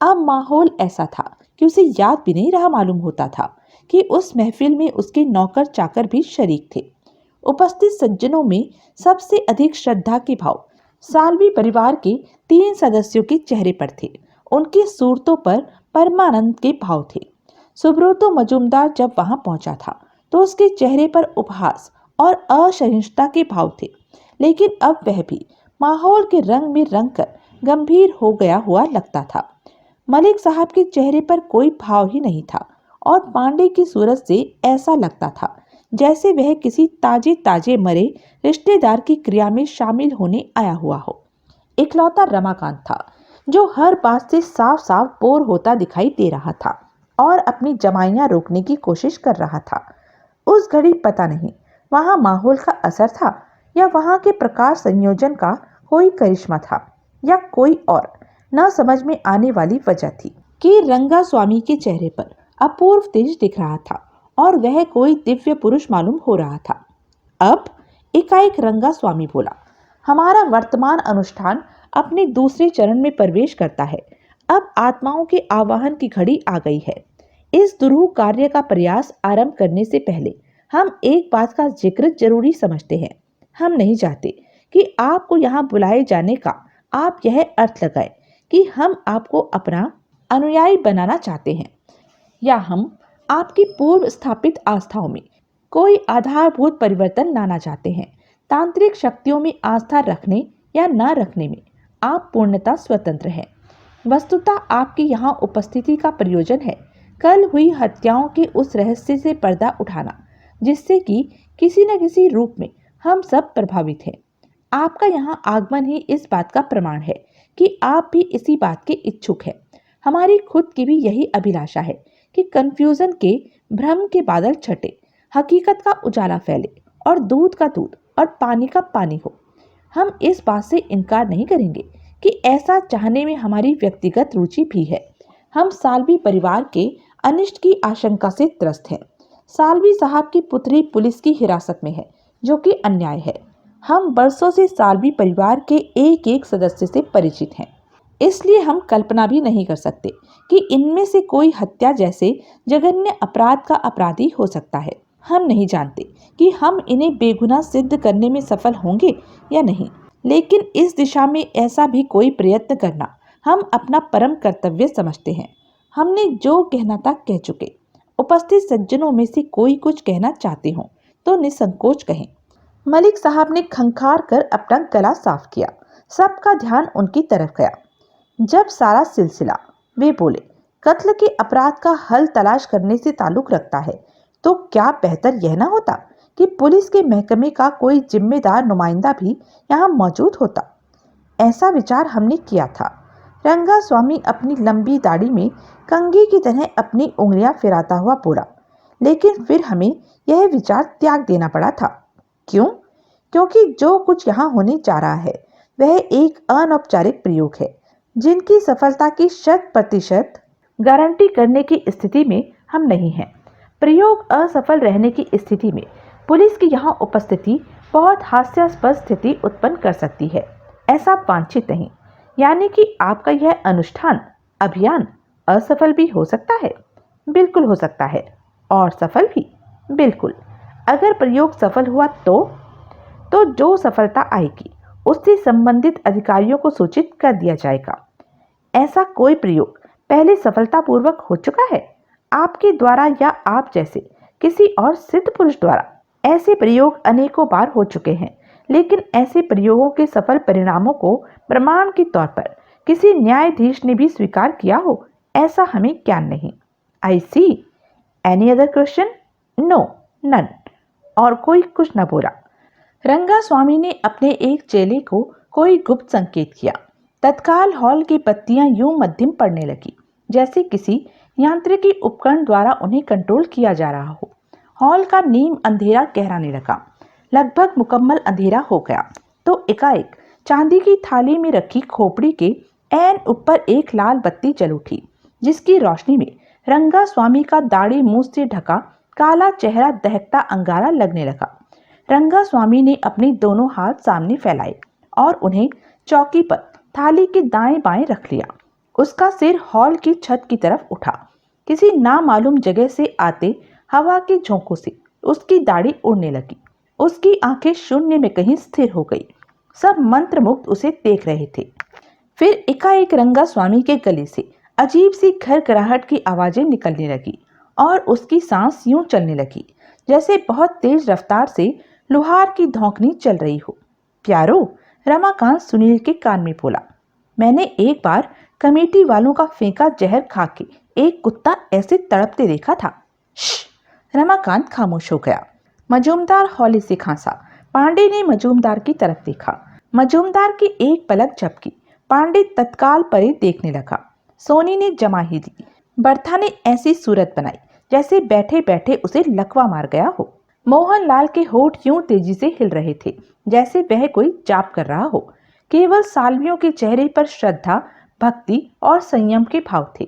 अब माहौल ऐसा था कि उसे याद भी नहीं रहा मालूम होता था कि उस महफिल में उसके नौकर चाकर भी शरीक थे। उपस्थित सज्जनों में सबसे अधिक श्रद्धा के भाव साल्वी परिवार के 3 सदस्यों के चेहरे पर थे। उनकी सूरतों पर परमानंद के भाव थे। सुब्रतो मजूमदार जब वहां पहुंचा था तो उसके चेहरे पर उपहास और असहिष्णुता के भाव थे, लेकिन अब वह भी माहौल के रंग में रंग कर गंभीर हो गया हुआ लगता था। मलिक साहब के चेहरे पर कोई भाव ही नहीं था और पांडे की सूरत से ऐसा लगता था जैसे वह किसी ताजे ताजे मरे रिश्तेदार की क्रिया में शामिल होने आया हुआ हो। इकलौता रमाकांत था जो हर बात से साफ साफ बोर होता दिखाई दे रहा था और अपनी जमाइयां रोकने की कोशिश कर रहा था। उस घड़ी पता नहीं वहां माहौल का असर था या वहां के प्रकाश संयोजन का कोई करिश्मा था या कोई और न समझ में आने वाली वजह थी कि रंगा स्वामी के चेहरे पर अपूर्व तेज दिख रहा था और वह कोई दिव्य पुरुष मालूम हो रहा था। अब एकाएक रंगा स्वामी बोला, हमारा वर्तमान अनुष्ठान अपने दूसरे चरण में प्रवेश करता है। अब आत्माओं के आवाहन की घड़ी आ गई है। इस दुरूह कार्य का प्रयास आरंभ करने से पहले हम एक बात का जिक्र जरूरी समझते हैं। हम नहीं चाहते कि आपको यहाँ बुलाए जाने का आप यह अर्थ लगाए कि हम आपको अपना अनुयायी बनाना चाहते हैं या हम आपकी पूर्व स्थापित आस्थाओं में कोई आधारभूत परिवर्तन लाना चाहते हैं। तांत्रिक शक्तियों में आस्था रखने या न रखने में आप पूर्णतः स्वतंत्र हैं। वस्तुतः आपकी यहाँ उपस्थिति का प्रयोजन है कल हुई हत्याओं के उस रहस्य से पर्दा उठाना जिससे कि किसी न किसी रूप में हम सब प्रभावित हैं। आपका यहाँ आगमन ही इस बात का प्रमाण है कि आप भी इसी बात के इच्छुक हैं। हमारी खुद की भी यही अभिलाषा है कि कंफ्यूजन के भ्रम के बादल छटे, हकीकत का उजाला फैले और दूध का दूध और पानी का पानी हो। हम इस बात से इनकार नहीं करेंगे कि ऐसा चाहने में हमारी व्यक्तिगत रुचि भी है। हम साल्वी परिवार के अनिष्ट की आशंका से त्रस्त हैं। साल्वी साहब की पुत्री पुलिस की हिरासत में है जो कि अन्याय है। हम बरसों से साल्वी परिवार के एक एक सदस्य से परिचित हैं, इसलिए हम कल्पना भी नहीं कर सकते कि इनमें से कोई हत्या जैसे जघन्य अपराध का अपराधी हो सकता है। हम नहीं जानते कि हम इन्हें बेगुनाह सिद्ध करने में सफल होंगे या नहीं, लेकिन इस दिशा में ऐसा भी कोई प्रयत्न करना हम अपना परम कर्तव्य समझते हैं। हमने जो कहना था कह चुके। उपस्थित सज्जनों में से कोई कुछ कहना चाहते हो तो निसंकोच कहें। मलिक साहब ने खंखार कर अपना गला साफ किया। सबका ध्यान उनकी तरफ गया। जब सारा सिलसिला, वे बोले, कत्ल के अपराध का हल तलाश करने से ताल्लुक रखता है, तो क्या बेहतर यह ना होता कि पुलिस के महकमे का कोई जिम्मेदार नुमाइंदा भी यहाँ मौजूद होता। ऐसा विचार हमने किया था। रंगा स्वामी अपनी लंबी दाढ़ी में कंघी की तरह अपनी उंगलियां फिराता हुआ बोला, लेकिन फिर हमें यह विचार त्याग देना पड़ा था। क्यों? क्योंकि जो कुछ यहाँ होने जा रहा है वह एक अनौपचारिक प्रयोग है, जिनकी सफलता की 100% गारंटी करने की स्थिति में हम नहीं हैं। प्रयोग असफल रहने की स्थिति में पुलिस की यहाँ उपस्थिति बहुत हास्यास्पद स्थिति उत्पन्न कर सकती है। ऐसा वांछित नहीं, यानी कि आपका यह अनुष्ठान अभियान असफल भी हो सकता है। बिल्कुल हो सकता है। और सफल भी? बिल्कुल। अगर प्रयोग सफल हुआ तो जो सफलता आएगी उससे संबंधित अधिकारियों को सूचित कर दिया जाएगा। ऐसा कोई प्रयोग पहले सफलतापूर्वक हो चुका है आपके द्वारा या आप जैसे किसी और सिद्ध पुरुष द्वारा? ऐसे प्रयोग अनेकों बार हो चुके हैं, लेकिन ऐसे प्रयोगों के सफल परिणामों को प्रमाण के तौर पर किसी न्यायाधीश ने भी स्वीकार किया हो, ऐसा हमें ज्ञान नहीं। I see. Any other question? No, none. और कोई कुछ न बोला। रंगा स्वामी ने अपने एक चेले को कोई गुप्त संकेत किया। तत्काल हॉल की बत्तियां यूं मध्यम पड़ने लगी जैसे किसी यांत्रिकी उपकरण द्वारा उन्हें कंट्रोल किया जा रहा हो। हॉल का नीम अंधेरा गहराने लगा। लगभग मुकम्मल अंधेरा हो गया तो एकाएक चांदी की थाली में रखी खोपड़ी के ऐन ऊपर एक लाल बत्ती जल उठी, जिसकी रोशनी में रंगा स्वामी का दाढ़ी मूंछ से ढका काला चेहरा दहकता अंगारा लगने लगा। रंगा स्वामी ने अपने दोनों हाथ सामने फैलाए और उन्हें चौकी पर थाली के दाएं बाएं रख लिया। उसका सिर हॉल की छत की तरफ उठा। किसी नामालूम जगह से आते हवा के झोंकों से उसकी दाढ़ी उड़ने लगी। उसकी आंखें शून्य में कहीं स्थिर हो गई। सब मंत्रमुग्ध उसे देख रहे थे। फिर एकाएक रंगा स्वामी के गले से अजीब सी खरखराहट की आवाजें निकलने लगी और उसकी सांस यूं चलने लगी जैसे बहुत तेज रफ्तार से लोहार की धौंकनी चल रही हो। प्यारो, रमाकांत सुनील के कान में बोला, मैंने एक बार कमेटी वालों का फेंका जहर खा के एक कुत्ता ऐसे तड़पते देखा था। रमाकांत खामोश हो गया। मजूमदार हौले से खांसा। पांडे ने मजूमदार की तरफ देखा। मजूमदार की एक पलक झपकी। पांडे तत्काल परे देखने लगा। सोनी ने जमा ही दी। बर्था ने ऐसी सूरत बनाई जैसे बैठे बैठे उसे लकवा मार गया हो। मोहनलाल के होठ यूं तेजी से हिल रहे थे जैसे वह कोई जाप कर रहा हो। केवल साल्वियों के चेहरे पर श्रद्धा, भक्ति और संयम के भाव थे।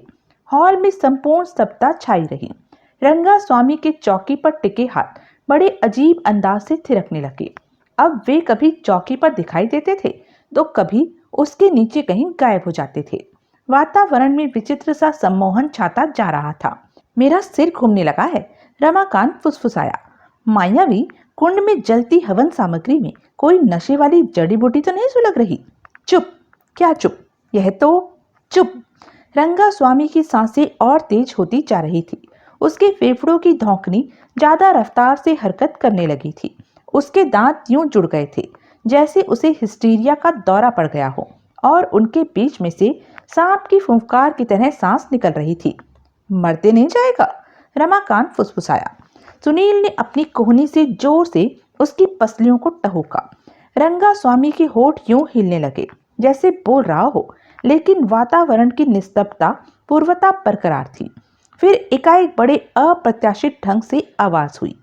हॉल में संपूर्ण स्तब्धता छाई रही। रंगा स्वामी के चौकी पर टिके हाथ बड़े अजीब अंदाज से थिरकने लगे। अब वे कभी चौकी पर दिखाई देते थे तो कभी उसके नीचे कहीं गायब हो जाते थे। वातावरण में विचित्र सा सम्मोहन छाता जा रहा था। मेरा सिर घूमने लगा है, रमाकांत फुसफुसाया। मायावी कुंड में जलती हवन सामग्री में कोई नशे वाली जड़ी बूटी तो नहीं सुलग रही? चुप। क्या चुप? यह तो चुप। रंगा स्वामी की सांसें और तेज होती जा रही थी। उसके फेफड़ों की धौंकनी ज्यादा रफ्तार से हरकत करने लगी थी। उसके दांत यूं जुड़ गए थे जैसे उसे हिस्टीरिया का दौरा पड़ गया हो और उनके बीच में से सांप की फुंफकार की तरह सांस निकल रही थी। मरते नहीं जाएगा? रमाकांत फुसफुसाया। सुनील ने अपनी कोहनी से जोर से उसकी पसलियों को टहुका। रंगा स्वामी के होठ यूं हिलने लगे जैसे बोल रहा हो, लेकिन वातावरण की निस्तब्धता पूर्वता बरकरार थी। फिर एकाएक बड़े अप्रत्याशित ढंग से आवाज हुई।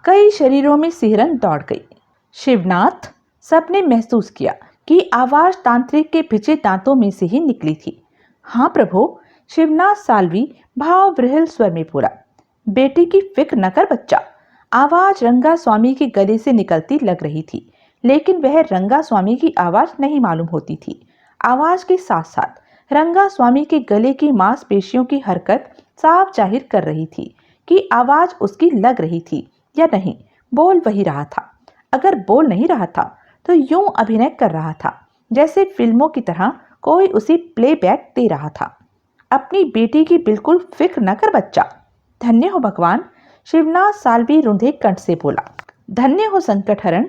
कई शरीरों में सिहरन दौड़ गई। शिवनाथ! सबने महसूस किया कि आवाज तांत्रिक के भिजे दांतों में से ही निकली थी। हाँ प्रभु, शिवनाथ साल्वी भाव विह्वल स्वर में बोला। बेटी की फिक्र न कर बच्चा। आवाज रंगा स्वामी के गले से निकलती लग रही थी, लेकिन वह रंगा स्वामी की आवाज नहीं मालूम होती थी। आवाज के साथ साथ रंगा स्वामी के गले की मांसपेशियों की हरकत साफ जाहिर कर रही थी कि आवाज उसकी लग रही थी या नहीं। बोल वही रहा था। अगर बोल नहीं रहा था तो यूं अभिनय कर रहा था जैसे फिल्मों की तरह कोई उसे प्लेबैक दे रहा था। अपनी बेटी की बिल्कुल फिक्र न कर बच्चा। धन्य हो भगवान, शिवनाथ साल्वी रुंधे कंठ से बोला। धन्य हो संकटहरण,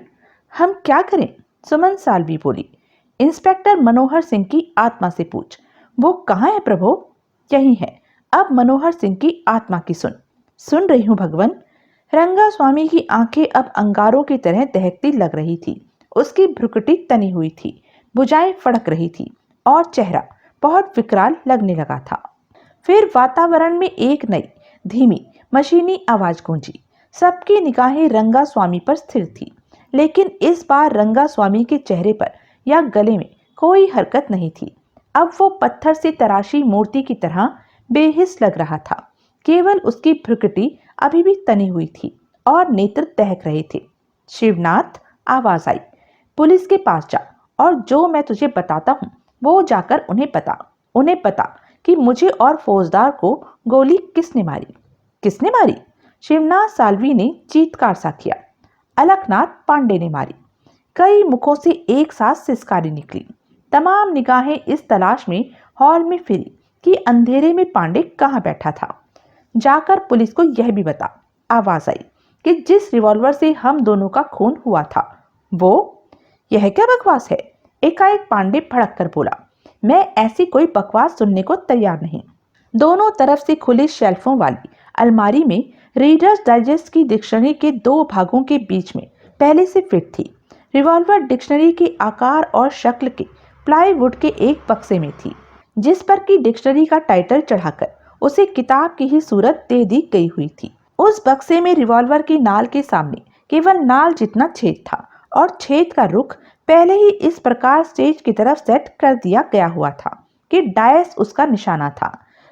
हम क्या करें? सुमन साल्वी बोली। इंस्पेक्टर मनोहर सिंह की आत्मा से पूछ। वो कहाँ है प्रभु? यही है। अब मनोहर सिंह की आत्मा की सुन रही हूँ भगवान। रंगा स्वामी की आंखें अब अंगारों की तरह दहकती लग रही थी। उसकी भ्रुकुटी तनी हुई थी, भुजाएं फड़क रही थी और चेहरा बहुत विकराल लगने लगा था। फिर वातावरण में एक नई धीमी मशीनी आवाज गूंजी। सबकी निगाहें रंगा स्वामी पर स्थिर थी, लेकिन इस बार रंगा स्वामी के चेहरे पर या गले में कोई हरकत नहीं थी। अब वो पत्थर से तराशी मूर्ति की तरह बेहिस लग रहा था। केवल उसकी भ्रुकुटी अभी भी तनी हुई थी और नेत्र दहक रहे थे। शिवनाथ, आवाज आई, पुलिस के पास जा और जो मैं तुझे बताता हूँ वो जाकर उन्हें बता कि मुझे और फौजदार को गोली किसने मारी? शिवनाथ साल्वी ने चीत्कार सा किया। अलकनाथ पांडे ने मारी। कई मुखों से एक साथ सिसकारी निकली। तमाम निगाहें इस तलाश में हॉल में फिरी कि अंधेरे में पांडे कहाँ बैठा था। जाकर पुलिस को यह भी बता, आवाज आई, कि जिस रिवॉल्वर से हम दोनों का खून हुआ था वो। यह क्या बकवास है? एकाएक पांडे भड़क कर बोला। मैं ऐसी कोई बकवास सुनने को तैयार नहीं। दोनों तरफ से खुली शेल्फों वाली अलमारी में रीडर्स डाइजेस्ट की डिक्शनरी के 2 भागों के बीच में पहले से फिट थी। रिवॉल्वर डिक्शनरी के आकार और शक्ल के प्लाईवुड के एक बक्से में थी, जिस पर की डिक्शनरी का टाइटल चढ़ाकर उसे किताब की ही सूरत दे दी गई हुई थी। उस बक्से में रिवॉल्वर की नाल के सामने केवल नाल जितना छेद था और छेद का रुख पहले ही इस प्रकार स्टेज की तरफ सेट कर दिया गया हुआ था कि डायस उसका निशाना था।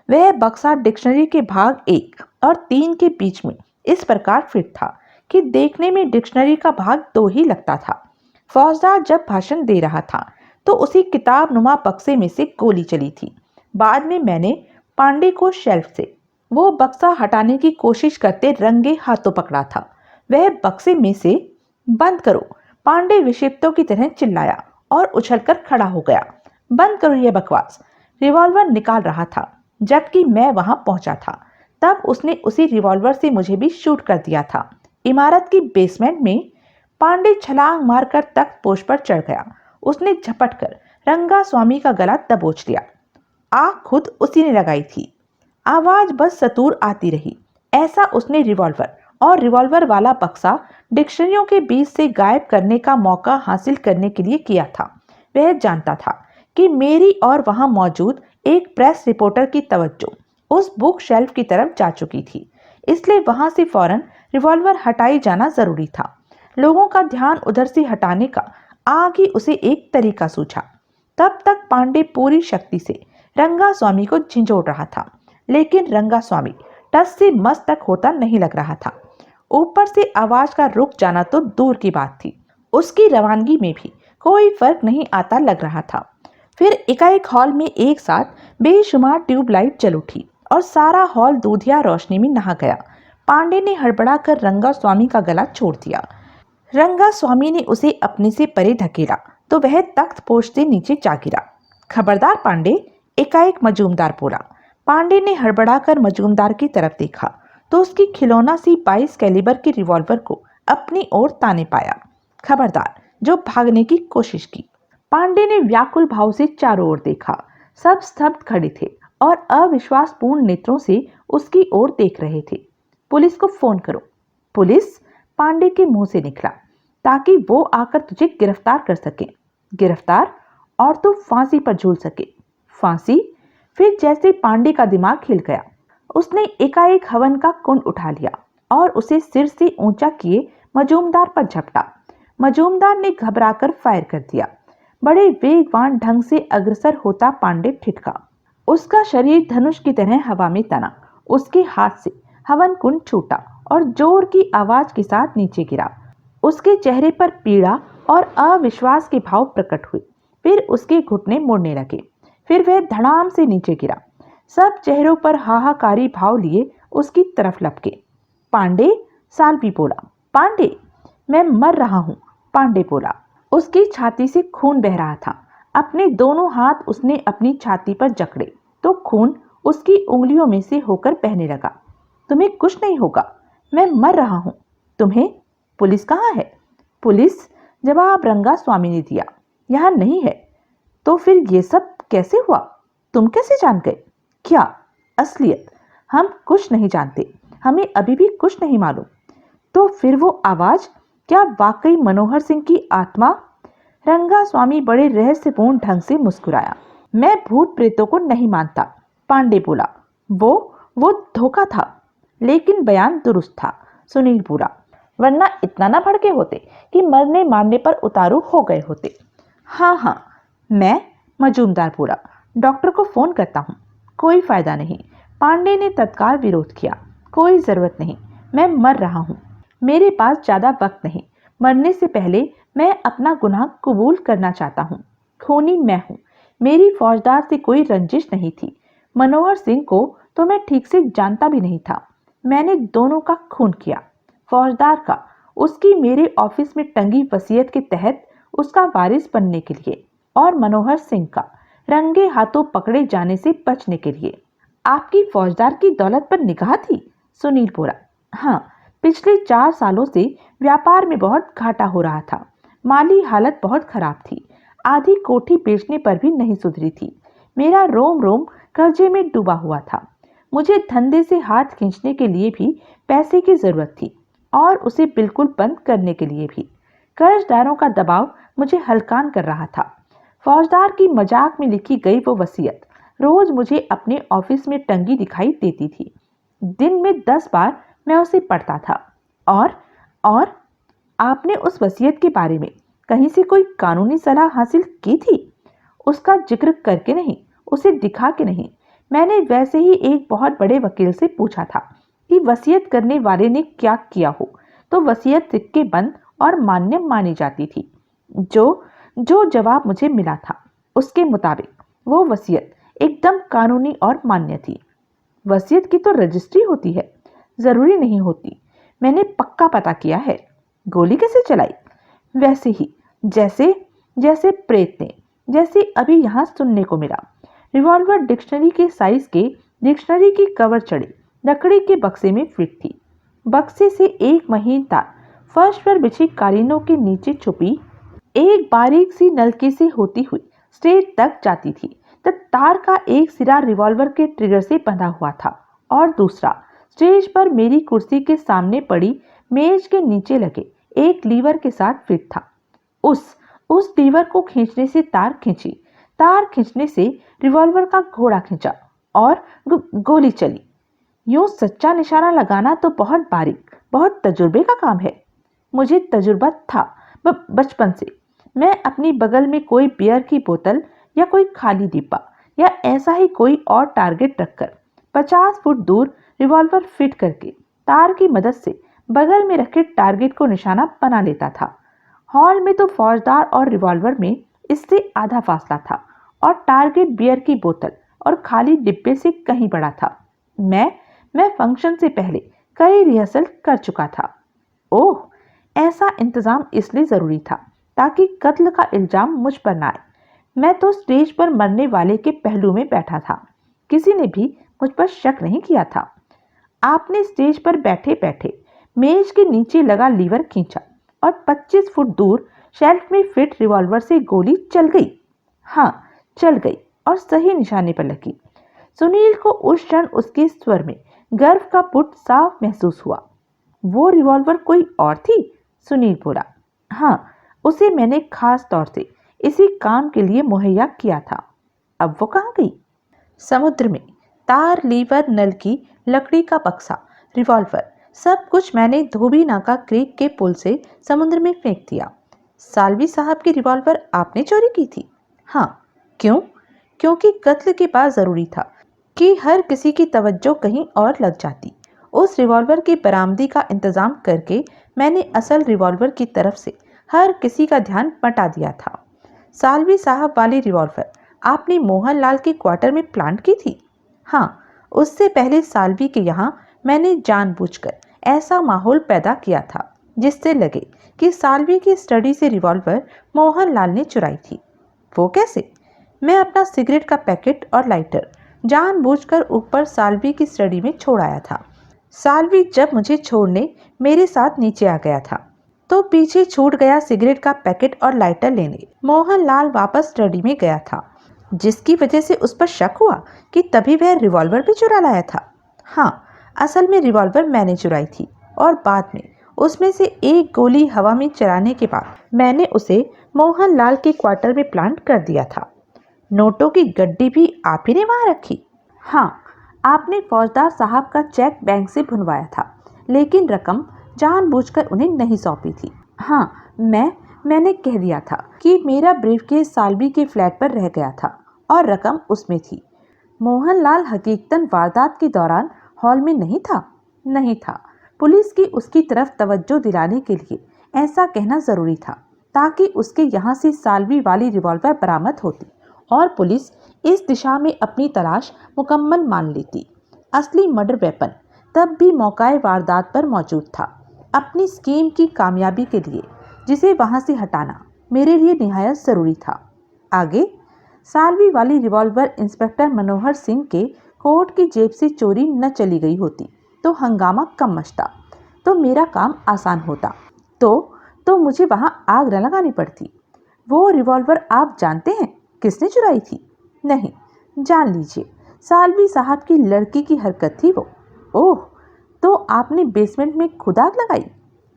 वह बक्सा डिक्शनरी के भाग 1 और 3 के बीच में इस प्रकार फिट था कि देखने में डिक्शनरी का भाग 2 ही लगता था। फौजदार जब भाषण दे रहा था तो उसी किताब नुमा बक्से में से गोली चली थी। बाद में मैंने पांडे को शेल्फ से वो बक्सा हटाने की कोशिश करते रंगे हाथों पकड़ा था। वह बक्से में से बंद करो, पांडे विक्षिप्तों की तरह चिल्लाया और उछलकर खड़ा हो गया। बंद करो ये बकवास। रिवॉल्वर निकाल रहा था जबकि मैं वहां पहुंचा था। तब उसने उसी रिवॉल्वर से मुझे भी शूट कर दिया था। इमारत की बेसमेंट में पांडे छलांग मारकर तख्त पोष पर चढ़ गया। उसने झपटकर रंगा स्वामी का गला दबोच लिया। आग खुद उसी ने लगाई थी। आवाज बस सतूर आती रही। ऐसा उसने रिवॉल्वर और रिवॉल्वर वाला बक्सा डिक्शनरियों के बीच से गायब करने का मौका हासिल करने के लिए किया था। वह जानता था कि मेरी और वहां मौजूद एक प्रेस रिपोर्टर की तवज्जो उस बुक शेल्फ की तरफ जा चुकी थी, इसलिए वहां से फौरन रिवॉल्वर हटाई जाना जरूरी था। लोगों का ध्यान उधर से हटाने का आग ही उसे एक तरीका सूझा। तब तक पांडे पूरी शक्ति से रंगा स्वामी को झिंझोड़ रहा था, लेकिन रंगा स्वामी टस से मस तक होता नहीं लग रहा था। ऊपर से आवाज का रुक जाना तो दूर की बात थी, उसकी रवानगी में भी कोई फर्क नहीं आता लग रहा था। फिर एकाएक हॉल में एक साथ बेशुमार ट्यूबलाइट जल उठी और सारा हॉल दूधिया रोशनी में नहा गया। पांडे ने हड़बड़ाकर रंगा स्वामी का गला छोड़ दिया। रंगा स्वामी ने उसे अपने से परे धकेला तो वह तख्त पोष से नीचे जा गिरा। खबरदार पांडे, एकाएक मजूमदार बोला। पांडे ने हड़बड़ाकर मजूमदार की तरफ देखा तो उसकी खिलौना सी 22 कैलिबर के रिवॉल्वर को अपनी ओर ताने पाया। खबरदार जो भागने की कोशिश की। पांडे ने व्याकुल भाव से चारों ओर देखा। सब स्तब्ध खड़े थे और अविश्वासपूर्ण नेत्रों से उसकी ओर देख रहे थे। पुलिस को फोन करो। पुलिस? पांडे के मुंह से निकला, ताकि वो आकर तुझे गिरफ्तार कर सके। गिरफ्तार? और तो फांसी पर झूल सके। फांसी? फिर जैसे पांडे का दिमाग हिल गया, उसने एकाएक हवन का कुंड उठा लिया और उसे सिर से ऊंचा किए मजूमदार पर झपटा। मजूमदार ने घबराकर फायर कर दिया। बड़े वेगवान ढंग से अग्रसर होता पांडे ठिठका। उसका शरीर धनुष की तरह हवा में तना। उसके हाथ से हवन कुंड छूटा और जोर की आवाज के साथ नीचे गिरा। उसके चेहरे पर पीड़ा और अविश्वास के भाव प्रकट हुए। फिर उसके घुटने मुड़ने लगे। फिर वह धड़ाम से नीचे गिरा। सब चेहरों पर हाहाकारी भाव लिए उसकी तरफ लपके। पांडे? साल्वी बोला। पांडे? मैं मर रहा हूं, पांडे बोला। उसकी छाती से खून बह रहा था। अपने दोनों हाथ उसने अपनी छाती पर जकड़े तो खून उसकी उंगलियों में से होकर बहने लगा। तुम्हें कुछ नहीं होगा, मैं मर रहा हूँ। तुम्हें? पुलिस कहाँ है? पुलिस? जवाब रंगास्वामी ने दिया, यहाँ नहीं है। तो फिर ये सब कैसे हुआ? तुम कैसे जान गए? क्या? असलियत? हम कुछ नहीं जानते, हमें अभी भी कुछ नहीं मालूम। तो फिर वो आवाज, क्या वाकई मनोहर सिंह की आत्मा? रंगास्वामी बड़े रहस्यपूर्ण ढंग से मुस्कुराया। मैं भूत प्रेतों को नहीं मानता, पांडे बोला। वो धोखा था, लेकिन बयान दुरुस्त था, सुनील बोला। वरना इतना ना भड़के होते कि मरने मारने पर उतारू हो गए होते। हाँ, मैं, मजूमदार बोला, डॉक्टर को फोन करता हूँ। कोई फायदा नहीं, पांडे ने तत्काल विरोध किया। कोई जरूरत नहीं, मैं मर रहा हूँ, मेरे पास ज्यादा वक्त नहीं। मरने से पहले मैं अपना गुनाह कबूल करना चाहता हूँ। खूनी मैं हूँ, मेरी फौजदार से कोई रंजिश नहीं थी। मनोहर सिंह को तो मैं ठीक से जानता भी नहीं था। मैंने दोनों का खून किया, फौजदार का उसकी मेरे ऑफिस में टंगी वसीयत के तहत उसका वारिस बनने के लिए, और मनोहर सिंह का रंगे हाथों पकड़े जाने से बचने के लिए। आपकी फौजदार की दौलत पर निगाह थी? सुनील बोला। हाँ, पिछले 4 सालों से व्यापार में बहुत घाटा हो रहा था, माली हालत बहुत खराब थी, आधी कोठी बेचने पर भी नहीं सुधरी थी। मेरा रोम रोम कर्जे में डूबा हुआ था। मुझे धंधे से हाथ खींचने के लिए भी पैसे की जरूरत थी, और उसे बिल्कुल बंद करने के लिए भी। कर्जदारों का दबाव मुझे हलकान कर रहा था। फौजदार की मजाक में लिखी गई वो वसीयत रोज मुझे अपने ऑफिस में टंगी दिखाई देती थी। दिन में 10 बार मैं उसे पढ़ता था। और आपने उस वसीयत के बारे में कहीं से कोई कानूनी सलाह हासिल की थी? उसका जिक्र करके नहीं, उसे दिखा के नहीं। मैंने वैसे ही एक बहुत बड़े वकील से पूछा था कि वसीयत करने वाले ने क्या किया हो, तो वसीयत सिक्के बंद और मान्य मानी जाती थी। जो जवाब मुझे मिला था, उसके मुताबिक वो वसीयत एकदम कानूनी और मान्य थी। वसीयत की तो रजिस्ट्री होती है। जरूरी नहीं होती, मैंने पक्का पता किया है। गोली कैसे चलाई? वैसे ही, जैसे प्रेत ने, जैसे अभी यहाँ सुनने को मिला। रिवॉल्वर डिक्शनरी के साइज के डिक्शनरी की कवर चढ़ी लकड़ी के बक्से में फिट थी। बक्से से एक महीन तार फर्श पर बिछी कालीनों के नीचे छुपी एक बारीक सी नलकी से होती हुई स्टेज तक जाती थी। तब तार का एक सिरा रिवॉल्वर के ट्रिगर से बंधा हुआ था, और दूसरा स्टेज पर मेरी कुर्सी के सामने पड़ी मेज के नीचे लगे एक लीवर के साथ फिट था। उस लीवर को खींचने से तार खींची, तार खींचने से रिवॉल्वर का घोड़ा खींचा, और गोली चली। यूं सच्चा निशाना लगाना तो बहुत बारीक, बहुत तजुर्बे का काम है। मुझे तजुर्बा था बचपन से। मैं अपनी बगल में कोई बियर की बोतल या कोई खाली डिब्बा या ऐसा ही कोई और टारगेट रखकर 50 फुट दूर रिवॉल्वर फिट करके तार की मदद से बगल में रखे टारगेट को निशाना बना लेता था। हॉल में तो फौजदार और रिवॉल्वर में इससे आधा फासला था, और टारगेट बियर की बोतल और खाली डिब्बे से कहीं बड़ा था। मैं फंक्शन से पहले कई रिहर्सल कर चुका था। ओह, ऐसा इंतजाम इसलिए जरूरी था ताकि कत्ल का इल्जाम मुझ पर न आए। मैं तो स्टेज पर मरने वाले के पहलू में बैठा था, किसी ने भी मुझ पर शक नहीं किया था। आपने स्टेज पर बैठे बैठे मेज के नीचे लगा लीवर खींचा, और 25 फुट दूर शेल्फ में फिट रिवॉल्वर से गोली चल गई। हाँ, चल गई, और सही निशाने पर लगी। सुनील को उस क्षण उसके स्वर में गर्व का पुट साफ महसूस हुआ। वो रिवॉल्वर कोई और थी? सुनील बोला। हाँ, उसे मैंने खास तौर से इसी काम के लिए मुहैया किया था। अब वो कहाँ गई? समुद्र में। तार, लीवर, नलकी, लकड़ी का बक्सा, रिवॉल्वर, सब कुछ मैंने धोबी नाका क्रीक के पुल से समुद्र में फेंक दिया। साल्वी साहब की रिवॉल्वर आपने चोरी की थी? हाँ। क्यों? क्योंकि कत्ल के बाद जरूरी था कि हर किसी की तवज्जो कहीं और लग जाती। उस रिवॉल्वर की बरामदी का इंतजाम करके मैंने असल रिवॉल्वर की तरफ से हर किसी का ध्यान बटा दिया था। साल्वी साहब वाली रिवॉल्वर आपने मोहनलाल के क्वार्टर में प्लांट की थी? हाँ, उससे पहले साल्वी के यहाँ मैंने जानबूझकर ऐसा माहौल पैदा किया था जिससे लगे कि साल्वी की स्टडी से रिवॉल्वर मोहनलाल ने चुराई थी। वो कैसे? मैं अपना सिगरेट का पैकेट और लाइटर जानबूझकर ऊपर साल्वी की स्टडी में छोड़ आया था। साल्वी जब मुझे छोड़ने मेरे साथ नीचे आ गया था तो पीछे छूट गया सिगरेट का पैकेट और लाइटर लेने मोहनलाल वापस स्टडी में गया था, जिसकी वजह से उस पर शक हुआ कि तभी वह रिवॉल्वर भी चुरा लाया था। हाँ, असल में रिवॉल्वर मैंने चुराई थी और बाद में उसमें से एक गोली हवा में चलाने के बाद मैंने उसे मोहनलाल के क्वार्टर में प्लांट कर दिया था। नोटों की गड्डी भी आप ही ने वहां रखी? हाँ, आपने फौजदार साहब का चेक बैंक से भुनवाया था, लेकिन रकम जानबूझकर उन्हें नहीं सौंपी थी। हाँ, मैंने कह दिया था कि मेरा ब्रीफकेस साल्वी के फ्लैट पर रह गया था और रकम उसमें थी। मोहनलाल हकीकतन वारदात के दौरान हॉल में नहीं था। नहीं था। पुलिस की उसकी तरफ तवज्जो दिलाने के लिए ऐसा कहना जरूरी था, ताकि उसके यहाँ से साल्वी वाली रिवॉल्वर बरामद होती और पुलिस इस दिशा में अपनी तलाश मुकम्मल मान लेती। असली मर्डर वेपन तब भी मौकाए वारदात पर मौजूद था। अपनी स्कीम की कामयाबी के लिए जिसे वहां से हटाना मेरे लिए निहायत जरूरी था। आगे, साल्वी वाली रिवॉल्वर इंस्पेक्टर मनोहर सिंह के कोट की जेब से चोरी न चली गई होती तो हंगामा कम मचता, तो मेरा काम आसान होता। तो मुझे वहां आग न लगानी पड़ती। वो रिवॉल्वर आप जानते हैं किसने चुराई थी? नहीं, जान लीजिए, साल्वी साहब की लड़की की हरकत थी वो। ओह, तो आपने बेसमेंट में खुद आग लगाई?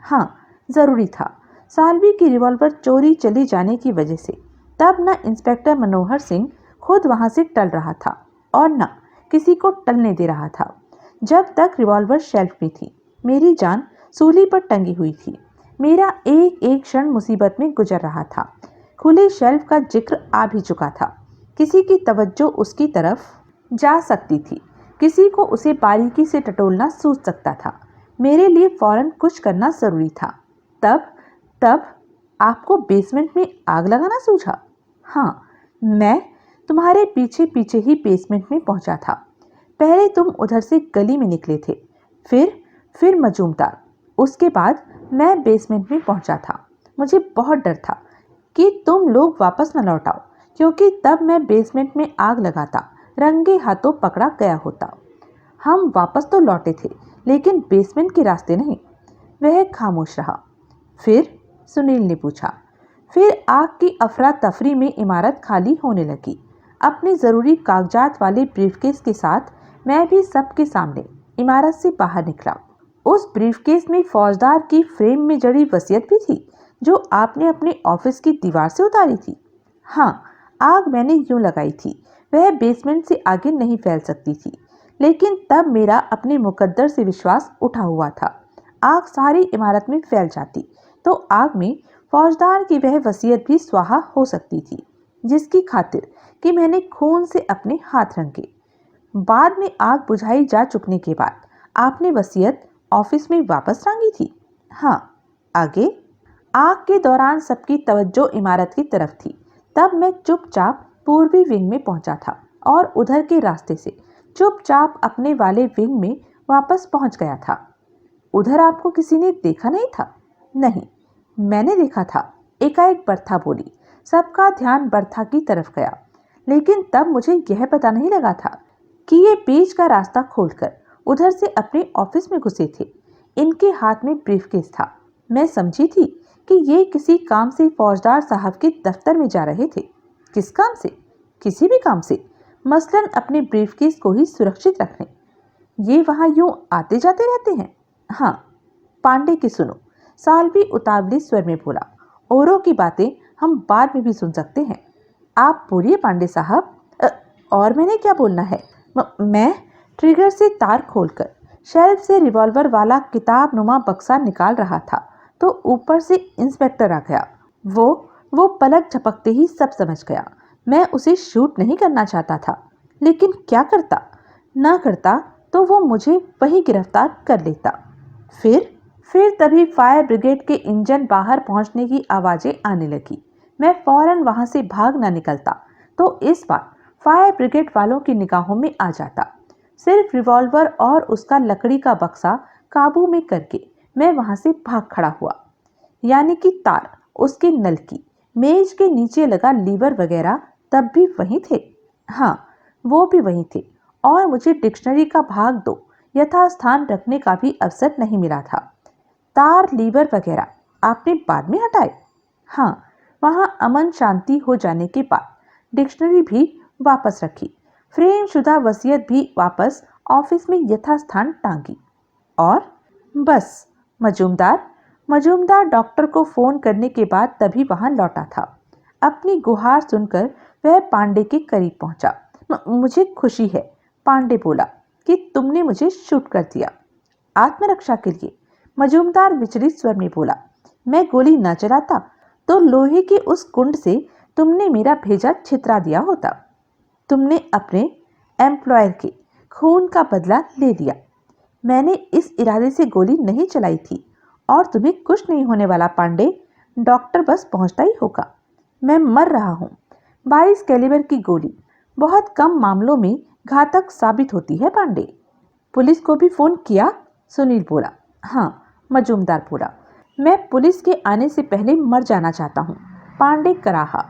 हाँ, जरूरी था। साल्वी की रिवॉल्वर चोरी चली जाने की वजह से तब न इंस्पेक्टर मनोहर सिंह खुद वहां से टल रहा था और न किसी को टलने दे रहा था। जब तक रिवॉल्वर शेल्फ में थी, मेरी जान सूली पर टंगी हुई थी। मेरा एक एक क्षण मुसीबत में गुजर रहा था। खुले शेल्फ का जिक्र आ भी चुका था। किसी की तवज्जो उसकी तरफ जा सकती थी, किसी को उसे बारीकी से टटोलना सूझ सकता था। मेरे लिए फौरन कुछ करना जरूरी था। तब आपको बेसमेंट में आग लगाना सूझा? हाँ, मैं तुम्हारे पीछे पीछे ही बेसमेंट में पहुंचा था। पहले तुम उधर से गली में निकले थे, फिर मजूमदार, उसके बाद मैं बेसमेंट में पहुंचा था। मुझे बहुत डर था कि तुम लोग वापस न लौट आओ, क्योंकि तब मैं बेसमेंट में आग लगाता रंगे हाथों पकड़ा गया होता। हम वापस तो लौटे थे, लेकिन बेसमेंट के रास्ते नहीं। वह खामोश रहा। फिर सुनील ने पूछा। फिर आग की अफरा तफरी में इमारत खाली होने लगी। अपने ज़रूरी कागजात वाले ब्रीफकेस के साथ मैं भी सबके सामने इमारत से बाहर निकला। उस ब्रीफकेस में फौजदार की फ्रेम में जड़ी वसीयत भी थी, जो आपने अपने ऑफिस की दीवार से उतारी थी। हाँ, आग मैंने यूं लगाई थी, वह बेसमेंट से आगे नहीं फैल सकती थी, लेकिन तब मेरा अपने मुकद्दर से विश्वास उठा हुआ था। आग सारी इमारत में फैल जाती तो आग में फौजदार की वह वसीयत भी स्वाहा हो सकती थी, जिसकी खातिर कि मैंने खून से अपने हाथ रंगे। बाद में आग बुझाई जा चुकने के बाद आपने वसीयत ऑफिस में वापस टांगी थी। हाँ, आगे? आग के दौरान सबकी तवज्जो इमारत की तरफ थी। तब मैं चुपचाप पूर्वी विंग में पहुंचा था और उधर के रास्ते से चुपचाप अपने वाले विंग में वापस पहुंच गया था। उधर आपको किसी ने देखा नहीं था? नहीं, मैंने देखा था। एकाएक बर्था बोली। सबका ध्यान बर्था की तरफ गया, लेकिन तब मुझे यह पता नहीं लगा था कि ये बीच का रास्ता खोलकर उधर से अपने ऑफिस में घुसे थे। इनके हाथ में ब्रीफकेस था। मैं समझी थी कि ये किसी काम से फौजदार साहब के दफ्तर में जा रहे थे। किस काम से? किसी भी काम से, मसलन अपने ब्रीफकेस को ही सुरक्षित रखने। ये वहां यूं आते जाते रहते हैं? हाँ। पांडे की सुनो, साल्वी उतावली स्वर में बोला। औरों की बातें हम बाद में भी सुन सकते हैं। आप बोलिए पांडे साहब। और मैंने क्या बोलना है? मैं ट्रिगर से तार खोलकर शेल्फ से रिवॉल्वर वाला किताब नुमा बक्सा निकाल रहा था तो ऊपर से इंस्पेक्टर आ गया। वो पलक झपकते ही सब समझ गया। मैं उसे शूट नहीं करना चाहता था, लेकिन क्या करता? ना करता तो वो मुझे वहीं गिरफ्तार कर लेता। फिर तभी फायर ब्रिगेड के इंजन बाहर पहुंचने की आवाजें आने लगी। मैं फौरन वहां से भाग ना निकलता तो इस बार फायर ब्रिगेड वालों की निगाहों में आ जाता। सिर्फ रिवॉल्वर और उसका लकड़ी का बक्सा काबू में करके मैं वहां से भाग खड़ा हुआ। यानी कि तार, उसके नल की, मेज के नीचे लगा लीवर वगैरह तब भी वहीं थे। हाँ, वो भी वहीं थे और मुझे डिक्शनरी का भाग 2 यथास्थान रखने का भी अवसर नहीं मिला था। तार, लीवर वगैरह आपने बाद में हटाए? हाँ, वहां अमन शांति हो जाने के बाद डिक्शनरी भी वापस रखी, फ्रेम शुदा वसीयत भी वापस ऑफिस में यथास्थान टांगी। और बस मजूमदार डॉक्टर को फोन करने के बाद तभी वहां लौटा था। अपनी गुहार सुनकर वह पांडे के करीब पहुंचा। मुझे खुशी है, पांडे बोला, कि तुमने मुझे शूट कर दिया। आत्मरक्षा के लिए, मजूमदार विचलित स्वर में बोला। मैं गोली न चलाता तो लोहे के उस कुंड से तुमने मेरा भेजा छितरा दिया होता। तुमने अपने एम्प्लॉयर के खून का बदला ले लिया। मैंने इस इरादे से गोली नहीं चलाई थी और तुम्हें कुछ नहीं होने वाला पांडे। डॉक्टर बस पहुंचता ही होगा। मैं मर रहा हूं। 22 कैलिबर की गोली बहुत कम मामलों में घातक साबित होती है पांडे। पुलिस को भी फोन किया? सुनील बोला। हाँ, मजूमदार बोला। मैं पुलिस के आने से पहले मर जाना चाहता हूँ। पांडे कराहा।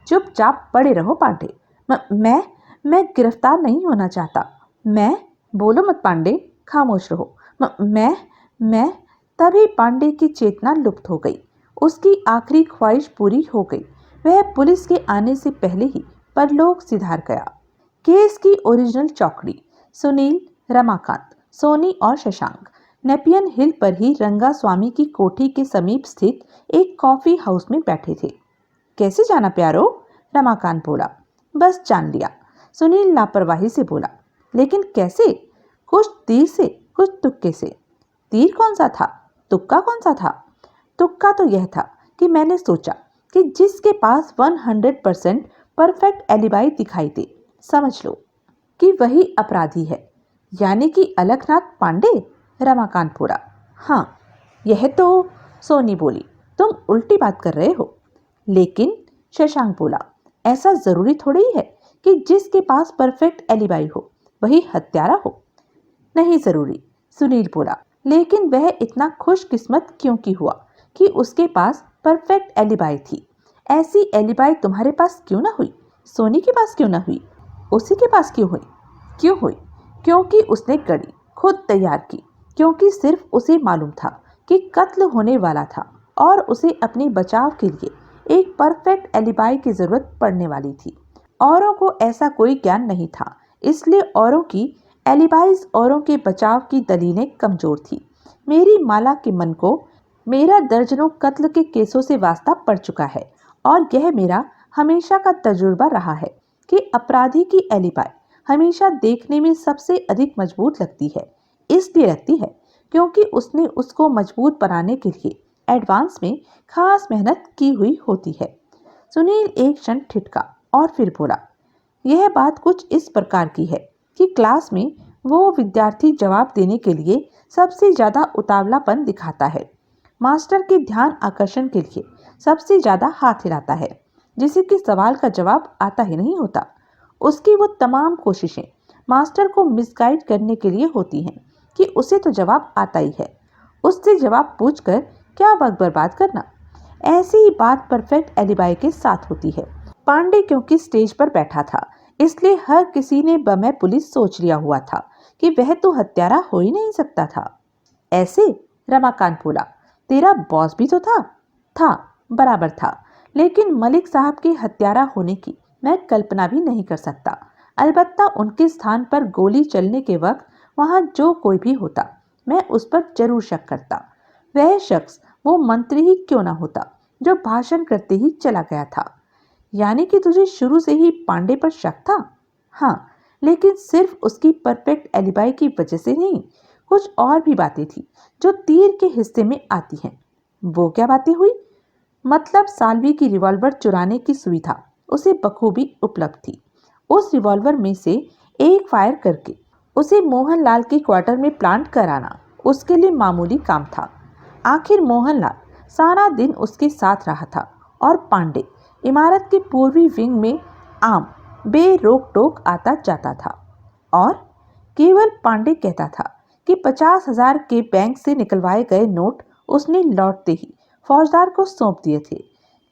चुपचाप पड़े रहो पांडे। मैं गिरफ्तार नहीं होना चाहता। मैं बोलो मत पांडे, खामोश रहो। मैं तभी पांडे की चेतना लुप्त हो गई। उसकी आखिरी ख्वाहिश पूरी हो गई। वह पुलिस के आने से पहले ही परलोक सिधार गया। केस की ओरिजिनल चौकड़ी। सुनील, रमाकांत, सोनी और शशांक नेपियन हिल पर ही रंगा स्वामी की कोठी के समीप स्थित एक कॉफी हाउस में बैठे थे। कैसे जाना प्यारो? रमाकांत बोला। बस जान लिया। सुनील लापरवाही से बोला। लेकिन कैसे? कुछ तीर से, कुछ तुक्के से। तीर कौन सा था? तुक्का कौन सा था? तुक्का तो यह था कि मैंने सोचा कि जिसके पास 100% परफेक्ट एलिबाई दिखाई दे, समझ लो कि वही अपराधी है। यानी कि अलखनाथ पांडे? रमाकांत बोला। हाँ, यह तो। सोनी बोली। तुम उल्टी बात कर रहे हो। लेकिन शशांक बोला, ऐसा जरूरी थोड़ी है कि जिसके पास परफेक्ट एलिबाई हो वही हत्यारा हो। नहीं जरूरी, सुनील बोला। लेकिन वह इतना खुशकिस्मत क्यों की हुआ कि उसके पास परफेक्ट एलिबाई थी? ऐसी एलिबाई तुम्हारे पास क्यों ना हुई? सोनी के पास क्यों ना हुई? उसी के पास क्यों हुई? क्यों हुई? क्योंकि उसने गड़ी खुद तैयार की। क्योंकि सिर्फ उसे मालूम था कि कत्ल होने वाला था और उसे अपने बचाव के लिए एक परफेक्ट एलिबाई की जरूरत पड़ने वाली थी। औरों को ऐसा कोई ज्ञान नहीं था, इसलिए औरों की एलिबाइज, औरों के बचाव की दलीलें कमजोर थी। मेरी माला के मन को मेरा दर्जनों कत्ल के केसों से वास्ता पड़ चुका है और यह मेरा हमेशा का तजुर्बा रहा है कि अपराधी की एलिबाई हमेशा देखने में सबसे अधिक मजबूत लगती है। इसलिए लगती है क्योंकि उसने उसको मजबूत बनाने के लिए एडवांस में खास मेहनत की हुई होती है। सुनील एक क्षण ठिठका और फिर बोला। यह बात कुछ इस प्रकार की है कि क्लास में वो विद्यार्थी जवाब देने के लिए सबसे ज्यादा उतावलापन दिखाता है, मास्टर के ध्यान आकर्षण के लिए सबसे ज्यादा हाथ हिलाता है, जिसे कि सवाल का जवाब आता ही नहीं होता। उसकी वो तमाम कोशिशें मास्टर को मिसगाइड करने के लिए होती हैं कि उसे तो जवाब आता ही है, उससे जवाब पूछकर क्या वक्त बर्बाद करना। ऐसी ही बात परफेक्ट एलिबाई के साथ होती है। पांडे क्योंकि स्टेज पर बैठा था, इसलिए हर किसी ने बमै पुलिस सोच लिया हुआ था कि वह तो हत्यारा हो ही नहीं सकता था। ऐसे? रमाकांत बोला। तेरा बॉस भी तो था, बराबर था, लेकिन मलिक साहब के हत्यारा होने की मैं कल्पना भी नहीं कर सकता। अलबत्ता उनके स्थान पर गोली चलने के वक्त वहां जो कोई भी होता, मैं उस पर जरूर शक करता। वह शख्स वो मंत्री ही क्यों ना होता जो भाषण करते ही चला गया था। यानी कि तुझे शुरू से ही पांडे पर शक था? हाँ, लेकिन सिर्फ उसकी परफेक्ट एलिबाई की वजह से नहीं, कुछ और भी बातें थी जो तीर के हिस्से में आती हैं। वो क्या बातें हुई? मतलब साल्वी की रिवॉल्वर चुराने की सुविधा उसे बखूबी उपलब्ध थी। उस रिवॉल्वर में से एक फायर करके उसे मोहनलाल के क्वार्टर में प्लांट कराना उसके लिए मामूली काम था। आखिर मोहनलाल सारा दिन उसके साथ रहा था और पांडे इमारत के पूर्वी विंग में आम बेरोक टोक आता जाता था और केवल पांडे कहता था कि 50,000 के बैंक से निकलवाए गए नोट उसने लौटते ही फौजदार को सौंप दिए थे।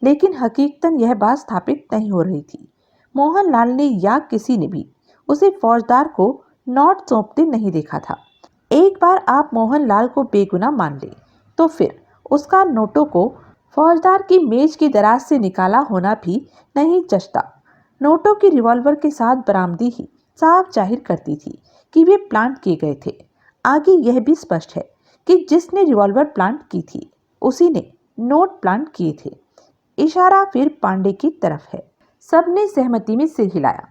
लेकिन हकीकतन यह बात स्थापित नहीं हो रही थी। मोहनलाल ने या किसी ने भी उसे फौजदार को नोट सौंपते नहीं देखा था। एक बार आप मोहनलाल को बेगुनाह मान ले तो फिर उसका नोटों को फौजदार की मेज की दराज से निकाला होना भी नहीं जचता। नोटों की रिवॉल्वर के साथ बरामदी ही साफ जाहिर करती थी कि वे प्लांट किए गए थे। आगे यह भी स्पष्ट है कि जिसने रिवॉल्वर प्लांट की थी उसी ने नोट प्लांट किए थे। इशारा फिर पांडे की तरफ है। सबने सहमति में सिर हिलाया।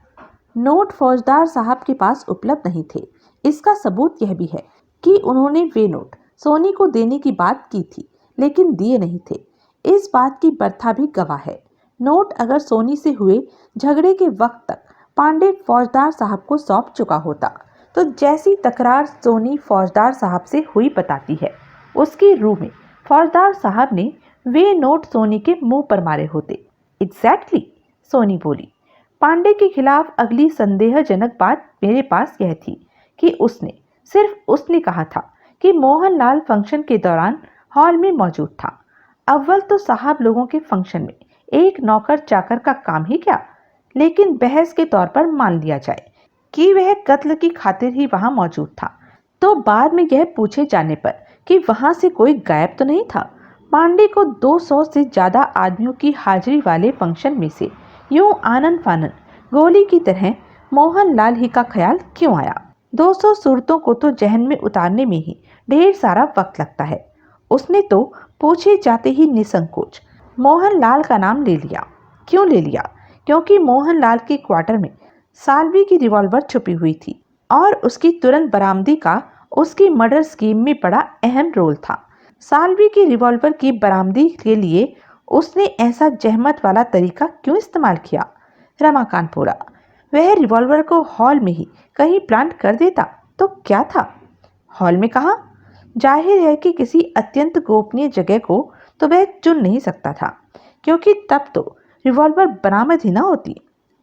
नोट फौजदार साहब के पास उपलब्ध नहीं थे। इसका सबूत यह भी है कि उन्होंने वे नोट सोनी को देने की बात की थी लेकिन दिए नहीं थे। इस बात की बर्था भी गवाह है। नोट अगर सोनी से हुए झगड़े के वक्त तक पांडे फौजदार साहब को सौंप चुका होता तो जैसी तकरार सोनी फौजदार साहब से हुई बताती है उसकी रूह में फौजदार साहब ने वे नोट सोनी के मुंह पर मारे होते। एग्जैक्टली, सोनी बोली। पांडे के खिलाफ अगली संदेहजनक बात मेरे पास यह थी कि सिर्फ उसने कहा था कि मोहनलाल फंक्शन के दौरान हॉल में मौजूद था। अव्वल तो साहब लोगों के फंक्शन में एक नौकर चाकर का काम ही क्या, लेकिन बहस के तौर पर मान लिया जाए कि वह कत्ल की खातिर ही वहां मौजूद था तो बाद में यह पूछे जाने पर कि वहां से कोई गायब तो नहीं था। पांडे को 200 से ज्यादा आदमियों की हाजिरी वाले फंक्शन में से यूं आनन फानन गोली की तरह मोहनलाल ही का ख्याल क्यों आया? 200 सूरतों को तो जहन में उतारने में ही ढेर सारा वक्त लगता है। उसने तो पूछे जाते ही निसंकोच मोहनलाल का नाम ले लिया। क्यों ले लिया? क्योंकि मोहनलाल के क्वार्टर में साल्वी की रिवॉल्वर छुपी हुई थी और उसकी तुरंत बरामदी का उसकी मर्डर स्कीम में बड़ा अहम रोल था। साल्वी की रिवॉल्वर की बरामदी के लिए उसने ऐसा जहमत वाला तरीका क्यों इस्तेमाल किया? रमाकांत बोला, वह रिवॉल्वर को हॉल में ही कहीं प्लांट कर देता तो क्या था? हॉल में कहाँ? जाहिर है कि किसी अत्यंत गोपनीय जगह को तो वह चुन नहीं सकता था क्योंकि तब तो रिवॉल्वर बरामद ही ना होती।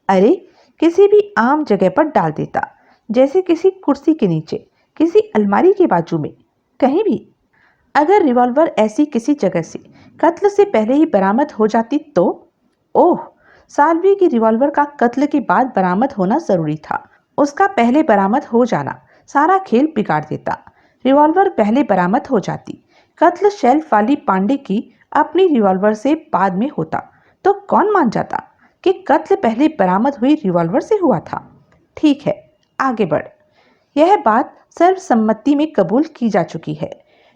अरे किसी भी आम जगह पर डाल देता, जैसे किसी कुर्सी के नीचे, किसी अलमारी के बाजू में, कहीं भी। अगर रिवॉल्वर ऐसी किसी जगह से कत्ल से पहले ही बरामद हो जाती तो? ओह, साल्वी की रिवॉल्वर का कत्ल के बाद बरामद होना जरूरी था। उसका पहले बरामद हो जाना सारा खेल बिगाड़ देता। रिवॉल्वर पहले बरामद हो जाती, कत्ल शेल्फ वाली पांडे की अपनी रिवॉल्वर से बाद में होता तो कौन मान जाता कि कत्ल पहले बरामद हुई रिवॉल्वर से हुआ था? ठीक है, आगे बढ़। यह बात सर्वसम्मति में कबूल की जा चुकी है,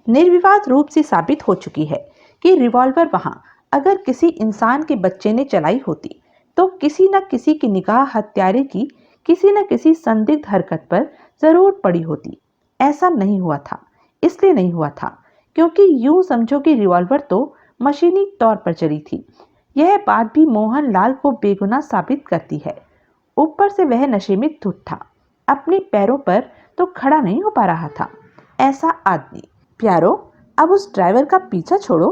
निर्विवाद रूप से साबित हो चुकी है कि रिवॉल्वर वहां अगर किसी इंसान के बच्चे ने चलाई होती तो किसी न किसी की निगाह हत्यारे की किसी न किसी संदिग्ध हरकत पर जरूर पड़ी होती। ऐसा नहीं हुआ था। इसलिए नहीं हुआ था क्योंकि यूं समझो कि रिवॉल्वर तो मशीनी तौर पर चली थी। यह बात भी मोहनलाल को बेगुनाह साबित करती है। ऊपर से वह नशे में धुत था, अपने पैरों पर तो खड़ा नहीं हो पा रहा था। ऐसा आदमी। प्यारो, अब उस ड्राइवर का पीछा छोड़ो।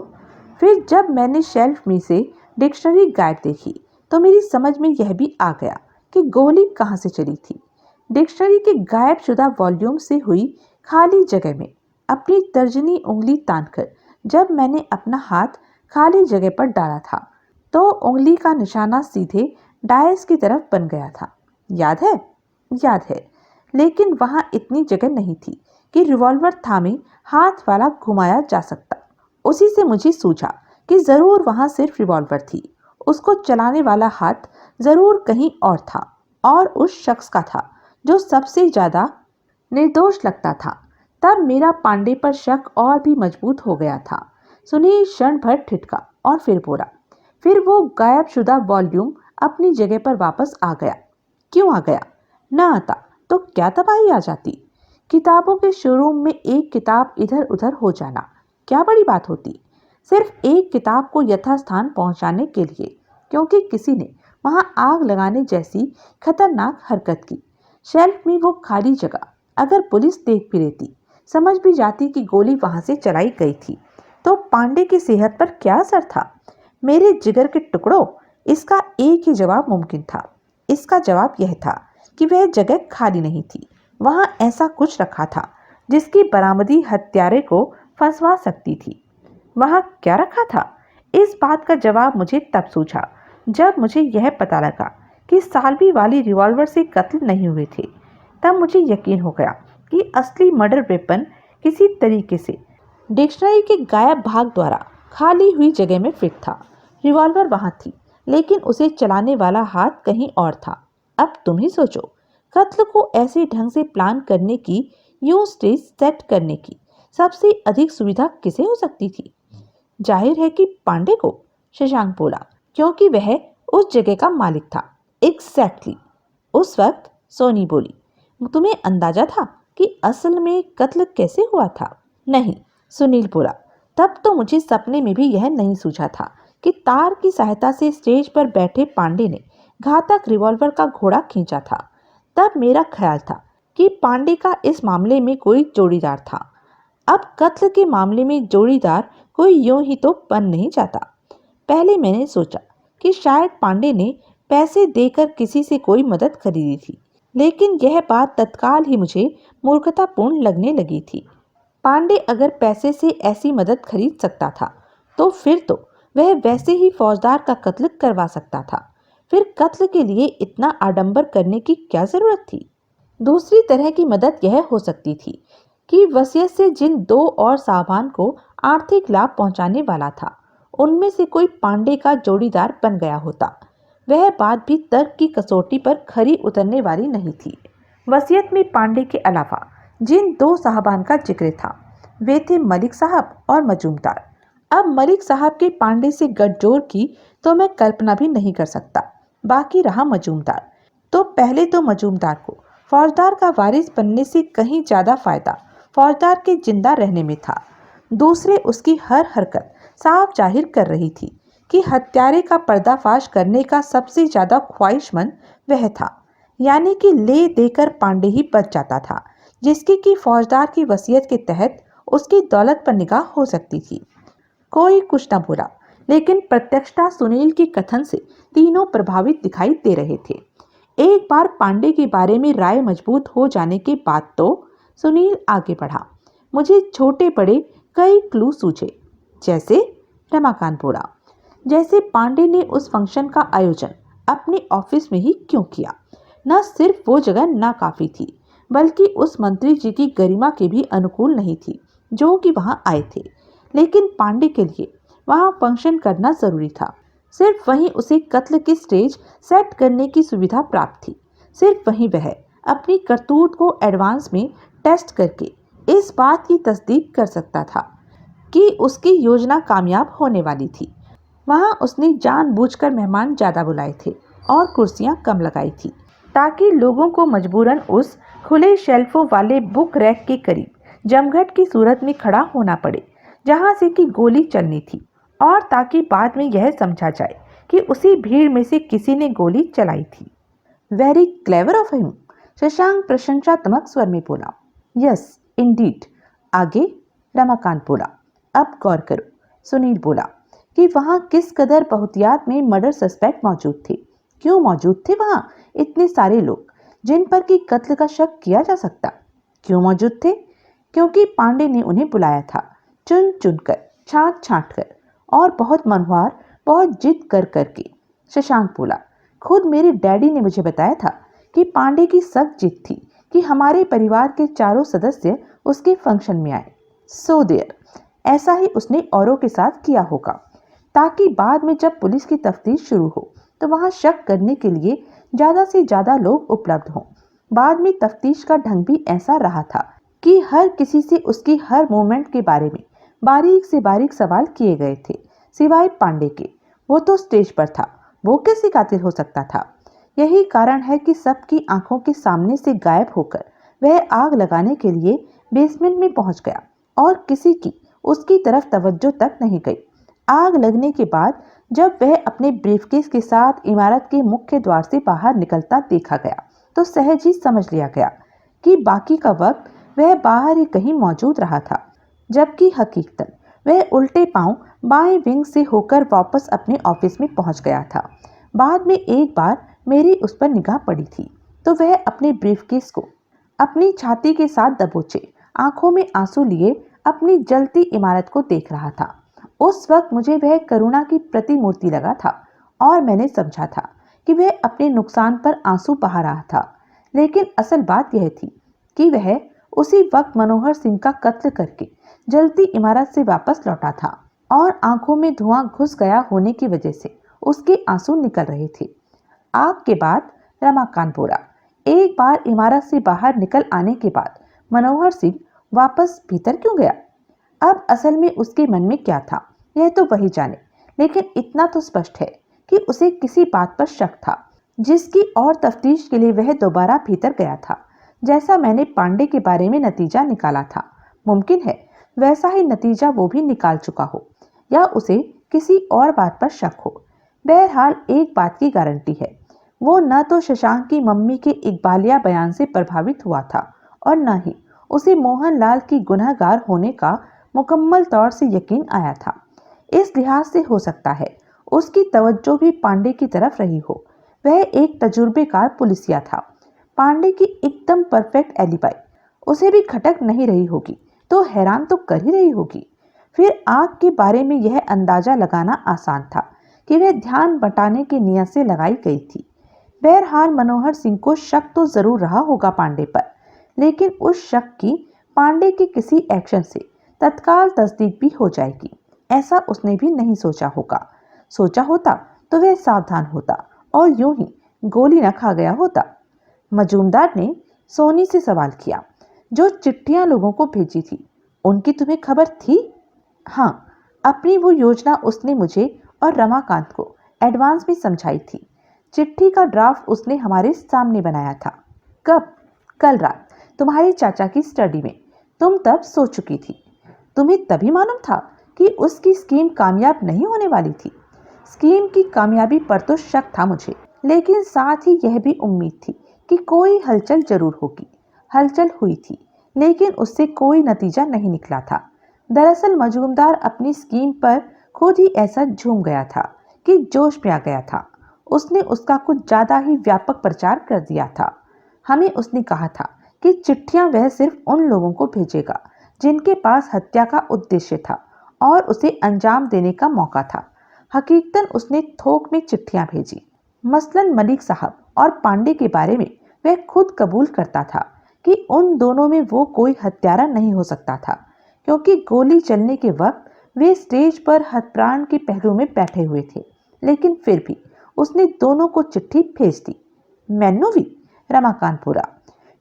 फिर जब मैंने शेल्फ में से डिक्शनरी गायब देखी तो मेरी समझ में यह भी आ गया कि गोली कहाँ से चली थी। डिक्शनरी के गायब शुदा वॉल्यूम से हुई खाली जगह में अपनी तर्जनी उंगली तानकर जब मैंने अपना हाथ खाली जगह पर डाला था तो उंगली का निशाना सीधे डायस की तरफ बन गया था। याद है? याद है, लेकिन वहां इतनी जगह नहीं थी कि रिवॉल्वर थामे हाथ वाला घुमाया जा सकता। उसी से मुझे सूझा कि जरूर वहां सिर्फ रिवॉल्वर थी, उसको चलाने वाला हाथ जरूर कहीं और था और उस शख्स का था जो सबसे ज्यादा निर्दोष लगता था। तब मेरा पांडे पर शक और भी मजबूत हो गया था। सुनील क्षण भर ठिठका और फिर बोला, फिर वो गायब शुदा वॉल्यूम अपनी जगह पर वापस आ गया। क्यों आ गया? न आता तो क्या तबाही आ जाती? किताबों के शोरूम में एक किताब इधर उधर हो जाना क्या बड़ी बात होती? सिर्फ एक किताब को यथास्थान पहुंचाने के लिए, क्योंकि किसी ने वहां आग लगाने जैसी खतरनाक हरकत की। शेल्फ में वो खाली जगह अगर पुलिस देख भी लेती, समझ भी जाती कि गोली वहां से चलाई गई थी, तो पांडे की सेहत पर क्या असर था? मेरे जिगर के टुकड़ों, इसका एक ही जवाब मुमकिन था। इसका जवाब यह था कि वह जगह खाली नहीं थी। वहां ऐसा कुछ रखा था जिसकी बरामदी हत्यारे को फंसवा सकती थी। वहां क्या रखा था? इस बात का जवाब मुझे तब सूझा जब मुझे यह पता लगा कि साल्वी वाली रिवॉल्वर से कत्ल नहीं हुए थे। तब मुझे यकीन हो गया कि असली मर्डर वेपन किसी तरीके से डिक्शनरी के गायब भाग द्वारा खाली हुई जगह में फिट था। रिवॉल्वर वहां थी, लेकिन उसे चलाने वाला हाथ कहीं और था। अब तुम ही सोचो, कत्ल को ऐसे ढंग से प्लान करने की, यूं स्टेज सेट करने की सबसे अधिक सुविधा किसे हो सकती थी? जाहिर है कि पांडे को, शशांक बोला, क्योंकि वह उस जगह का मालिक था। एग्जैक्टली। उस वक्त सोनी बोली, तुम्हें अंदाजा था कि असल में कत्ल कैसे हुआ था? नहीं, सुनील बोला, तब तो मुझे सपने में भी यह नहीं सूझा था कि तार की सहायता से स्टेज पर बैठे पांडे ने घातक रिवॉल्वर का घोड़ा खींचा था। तब मेरा ख्याल था कि पांडे का इस मामले में कोई जोड़ीदार था। अब कत्ल के मामले में जोड़ीदार कोई यूं ही तो बन नहीं जाता। पहले मैंने सोचा कि शायद पांडे ने पैसे देकर किसी से कोई मदद खरीदी थी, लेकिन यह बात तत्काल ही मुझे मूर्खतापूर्ण लगने लगी थी। पांडे अगर पैसे से ऐसी मदद खरीद सकता था, तो फिर तो वह वैसे ही फौजदार का कत्ल करवा सकता था। फिर कत्ल के लिए इतना आडंबर करने की क्या जरूरत थी? दूसरी तरह की मदद यह हो सकती थी कि वसीयत से जिन 2 और साहबान को आर्थिक लाभ पहुंचाने वाला था, उनमें से कोई पांडे का जोड़ीदार बन गया होता। वह बात भी तर्क की कसौटी पर खरी उतरने वाली नहीं थी। वसीयत में पांडे के अलावा जिन 2 साहबान का जिक्र था, वे थे मलिक साहब और मजूमदार। अब मलिक साहब के पांडे से गठजोड़ की तो मैं कल्पना भी नहीं कर सकता। बाकी रहा मजूमदार, तो पहले तो मजूमदार को फौजदार का वारिस बनने से कहीं ज्यादा फायदा फौजदार के जिंदा रहने में था। दूसरे, उसकी हर हरकत साफ जाहिर कर रही थी कि हत्यारे का पर्दाफाश करने का सबसे ज्यादा ख्वाहिशमंद वह था, यानी कि ले देकर पांडे ही बच जाता था, जिसकी कि फौजदार की वसीयत के तहत उसकी दौलत पर निगाह हो सकती थी। कोई कुछ न बोला, लेकिन प्रत्यक्षता सुनील के कथन से तीनों प्रभावित दिखाई दे रहे थे। एक बार पांडे के बारे में राय मजबूत हो जाने के बाद तो सुनील आगे बढ़ा। मुझे छोटे बड़े कई क्लू सूझे। जैसे? रमाकांत बोला, जैसे पांडे ने उस फंक्शन का आयोजन अपने ऑफिस में ही क्यों किया? न सिर्फ वो जगह नाकाफी थी, बल्कि उस मंत्री जी की गरिमा के भी अनुकूल नहीं थी जो कि वहां आए थे। लेकिन पांडे के लिए वहां फंक्शन करना जरूरी था। सिर्फ वहीं उसे कत्ल की स्टेज सेट करने की सुविधा प्राप्त थी। सिर्फ वहीं वह अपनी करतूत को एडवांस में टेस्ट करके इस बात की तस्दीक कर सकता था कि उसकी योजना कामयाब होने वाली थी। वहां उसने जानबूझकर मेहमान ज्यादा बुलाए थे और कुर्सियां कम लगाई थी, ताकि लोगों को मजबूरन उस खुले शेल्फों वाले बुक रैक के करीब जमघट की सूरत में खड़ा होना पड़े जहां से कि गोली चलनी थी, और ताकि बाद में यह समझा जाए कि उसी भीड़ में से किसी ने गोली चलाई थी। Very clever of him, Shashank प्रशंसात्मक स्वर में बोला। Yes indeed. आगे? रमाकांत बोला। अब गौर करो, सुनील बोला, कि वहां किस कदर बहुतियात में मर्डर सस्पेक्ट मौजूद थे। क्यों मौजूद थे वहां इतने सारे लोग जिन पर कि कत्ल का शक किया जा सकता? क्यों मौजूद थे? क्योंकि पांडे ने उन्हें बुलाया था, चुन चुन कर, छांट छांट कर, और बहुत मनवार, बहुत जिद कर करके। शशांक बोला, खुद मेरे डैडी ने मुझे बताया था कि पांडे की सख्त जिद थी कि हमारे परिवार के चारों सदस्य उसके फंक्शन में आए। सो देयर, ऐसा ही उसने औरों के साथ किया होगा, ताकि बाद में जब पुलिस की तफ्तीश शुरू हो तो वहां शक करने के लिए ज्यादा से ज्यादा लोग उपलब्ध हों। बाद में तफ्तीश का ढंग भी ऐसा रहा था कि हर किसी से उसकी हर मूवमेंट के बारे में बारीक से बारीक सवाल किए गए थे, सिवाय पांडे के। वो तो स्टेज पर था, वो कैसे कातिल हो सकता था? यही कारण है कि सबकी आंखों के सामने से गायब होकर वह आग लगाने के लिए बेसमेंट में पहुंच गया और किसी की उसकी तरफ तवज्जो तक नहीं गई। आग लगने के बाद जब वह अपने ब्रीफकेस के साथ इमारत के मुख्य द्वार से बाहर निकलता देखा गया तो सहज ही समझ लिया गया कि बाकी का वक्त वह बाहर ही कहीं मौजूद रहा था, जबकि हकीकतन वह उल्टे पांव बाएं विंग से होकर वापस अपने ऑफिस में पहुंच गया था। बाद में एक बार मेरी उस पर निगाह पड़ी थी तो वह अपने ब्रीफकेस को अपनी छाती के साथ दबोचे, आंखों में आंसू लिए अपनी जलती इमारत को देख रहा था। उस वक्त मुझे वह करुणा की प्रतिमूर्ति लगा था और मैंने समझा था कि वह अपने नुकसान पर आंसू बहा रहा था। लेकिन असल बात यह थी कि वह उसी वक्त मनोहर सिंह का कत्ल करके जलती इमारत से वापस लौटा था और आंखों में धुआं घुस गया होने की वजह से उसके आंसू निकल रहे थे। आग के बाद रमाकांत बोला, एक बार इमारत से बाहर निकल आने के बाद मनोहर सिंह वापस भीतर क्यों गया? अब असल में उसके मन में क्या था यह तो वही जाने, लेकिन इतना तो स्पष्ट है कि उसे किसी बात पर शक था जिसकी और तफ्तीश के लिए वह दोबारा भीतर गया था। जैसा मैंने पांडे के बारे में नतीजा निकाला था, मुमकिन है वैसा ही नतीजा वो भी निकाल चुका हो या उसे किसी और बात पर शक हो। बहरहाल एक बात की गारंटी है, वो न तो शशांक की मम्मी के इकबालिया बयान से प्रभावित हुआ था और न ही उसे मोहनलाल की गुनहगार होने का मुकम्मल तौर से यकीन आया था। इस लिहाज से हो सकता है उसकी तवज्जो भी पांडे की तरफ रही हो। वह एक तजुर्बेकार पुलिसिया था। पांडे की एकदम परफेक्ट एलिबाई उसे भी खटक नहीं रही होगी तो हैरान तो कर ही रही होगी। फिर आग के बारे में यह अंदाजा लगाना आसान था कि वह ध्यान बटाने की नियत से लगाई गई थी। बहरहाल मनोहर सिंह को शक तो जरूर रहा होगा पांडे पर, लेकिन उस शक की पांडे के किसी एक्शन से तत्काल तस्दीक भी हो जाएगी ऐसा उसने भी नहीं सोचा होगा। सोचा होता तो वह सावधान होता और यूं ही गोली न खा गया होता। मजूमदार ने सोनी से सवाल किया, जो चिट्ठियां लोगों को भेजी थी उनकी तुम्हें खबर थी? हाँ, अपनी वो योजना उसने मुझे और रमाकांत को एडवांस में समझाई थी। चिट्ठी का ड्राफ्ट उसने हमारे सामने बनाया था। कब? कल रात तुम्हारे चाचा की स्टडी में। तुम तब सो चुकी थी। तुम्हें तभी मालूम था कि उसकी स्कीम कामयाब नहीं होने वाली थी। स्कीम की कामयाबी पर तो शक था मुझे, लेकिन साथ ही यह भी उम्मीद थी कि कोई हलचल जरूर होगी। हलचल हुई थी, लेकिन उससे कोई नतीजा नहीं निकला था। दरअसल मजूमदार अपनी स्कीम पर खुद ही ऐसा झूम गया था कि जोश में आ गया था। उसने उसका कुछ ज्यादा ही व्यापक प्रचार कर दिया था। हमें उसने कहा था कि चिट्ठियां वह सिर्फ उन लोगों को भेजेगा जिनके पास हत्या का उद्देश्य था और उसे अंजाम देने का मौका था। हकीकतन उसने थोक में चिट्ठियां भेजी। मसलन मलिक साहब और पांडे के बारे में वह खुद कबूल करता था कि उन दोनों में वो कोई हत्यारा नहीं हो सकता था, क्योंकि गोली चलने के वक्त वे स्टेज पर हथप्राण के पहलू में बैठे हुए थे। लेकिन फिर भी उसने दोनों को चिट्ठी भेज दी। मैनू भी? रमाकांत बोला।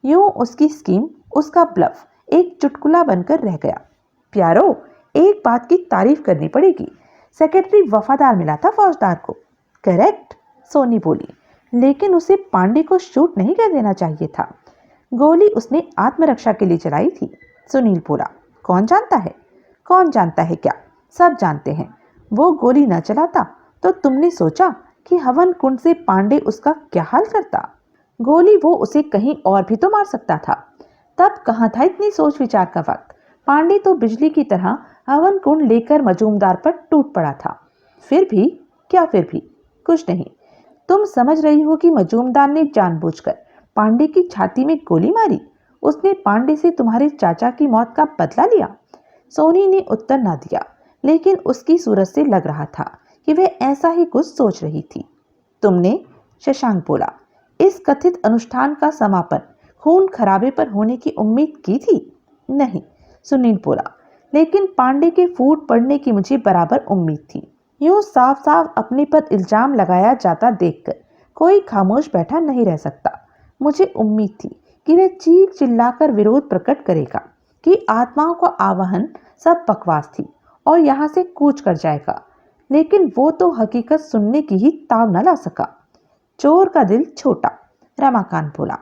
यूं उसकी स्कीम, उसका ब्लफ एक चुटकुला बनकर रह गया। प्यारो, एक बात की तारीफ करनी पड़ेगी, सेक्रेटरी वफादार मिला था फौजदार को। करेक्ट, सोनी बोली, लेकिन उसे पांडे को शूट नहीं कर देना चाहिए था। गोली उसने आत्मरक्षा के लिए चलाई थी, सुनील बोला। कौन जानता है? कौन जानता है क्या, सब जानते हैं। वो गोली न चलाता तो तुमने सोचा कि हवन कुंड से पांडे उसका क्या हाल करता? गोली वो उसे कहीं और भी तो मार सकता था। तब कहाँ था इतनी सोच विचार का वक्त। पांडे तो बिजली की तरह हवन कुंड लेकर मजूमदार पर टूट पड़ा था। फिर भी क्या? फिर भी कुछ नहीं। तुम समझ रही हो कि मजूमदार ने जानबूझकर पांडे की छाती में गोली मारी? उसने पांडे से तुम्हारे चाचा की मौत का बदला लिया? सोनी ने उत्तर ना दिया, लेकिन उसकी सूरत से लग रहा था कि वह ऐसा ही कुछ सोच रही थी। तुमने? शशांक बोला। इस कथित अनुष्ठान का समापन खून खराबे पर होने की उम्मीद की थी? नहीं, सुनील बोला, लेकिन पांडे के फूट पड़ने की मुझे बराबर उम्मीद थी। यूं साफ साफ अपने पर इल्जाम लगाया जाता देखकर कोई खामोश बैठा नहीं रह सकता। मुझे उम्मीद थी कि वह चीख चिल्लाकर विरोध प्रकट करेगा कि आत्माओं का आवाहन सब बकवास थी और यहाँ से कूच कर जाएगा, लेकिन वो तो हकीकत सुनने की ही ताव न ला सका। चोर का दिल छोटा, रमाकांत बोला।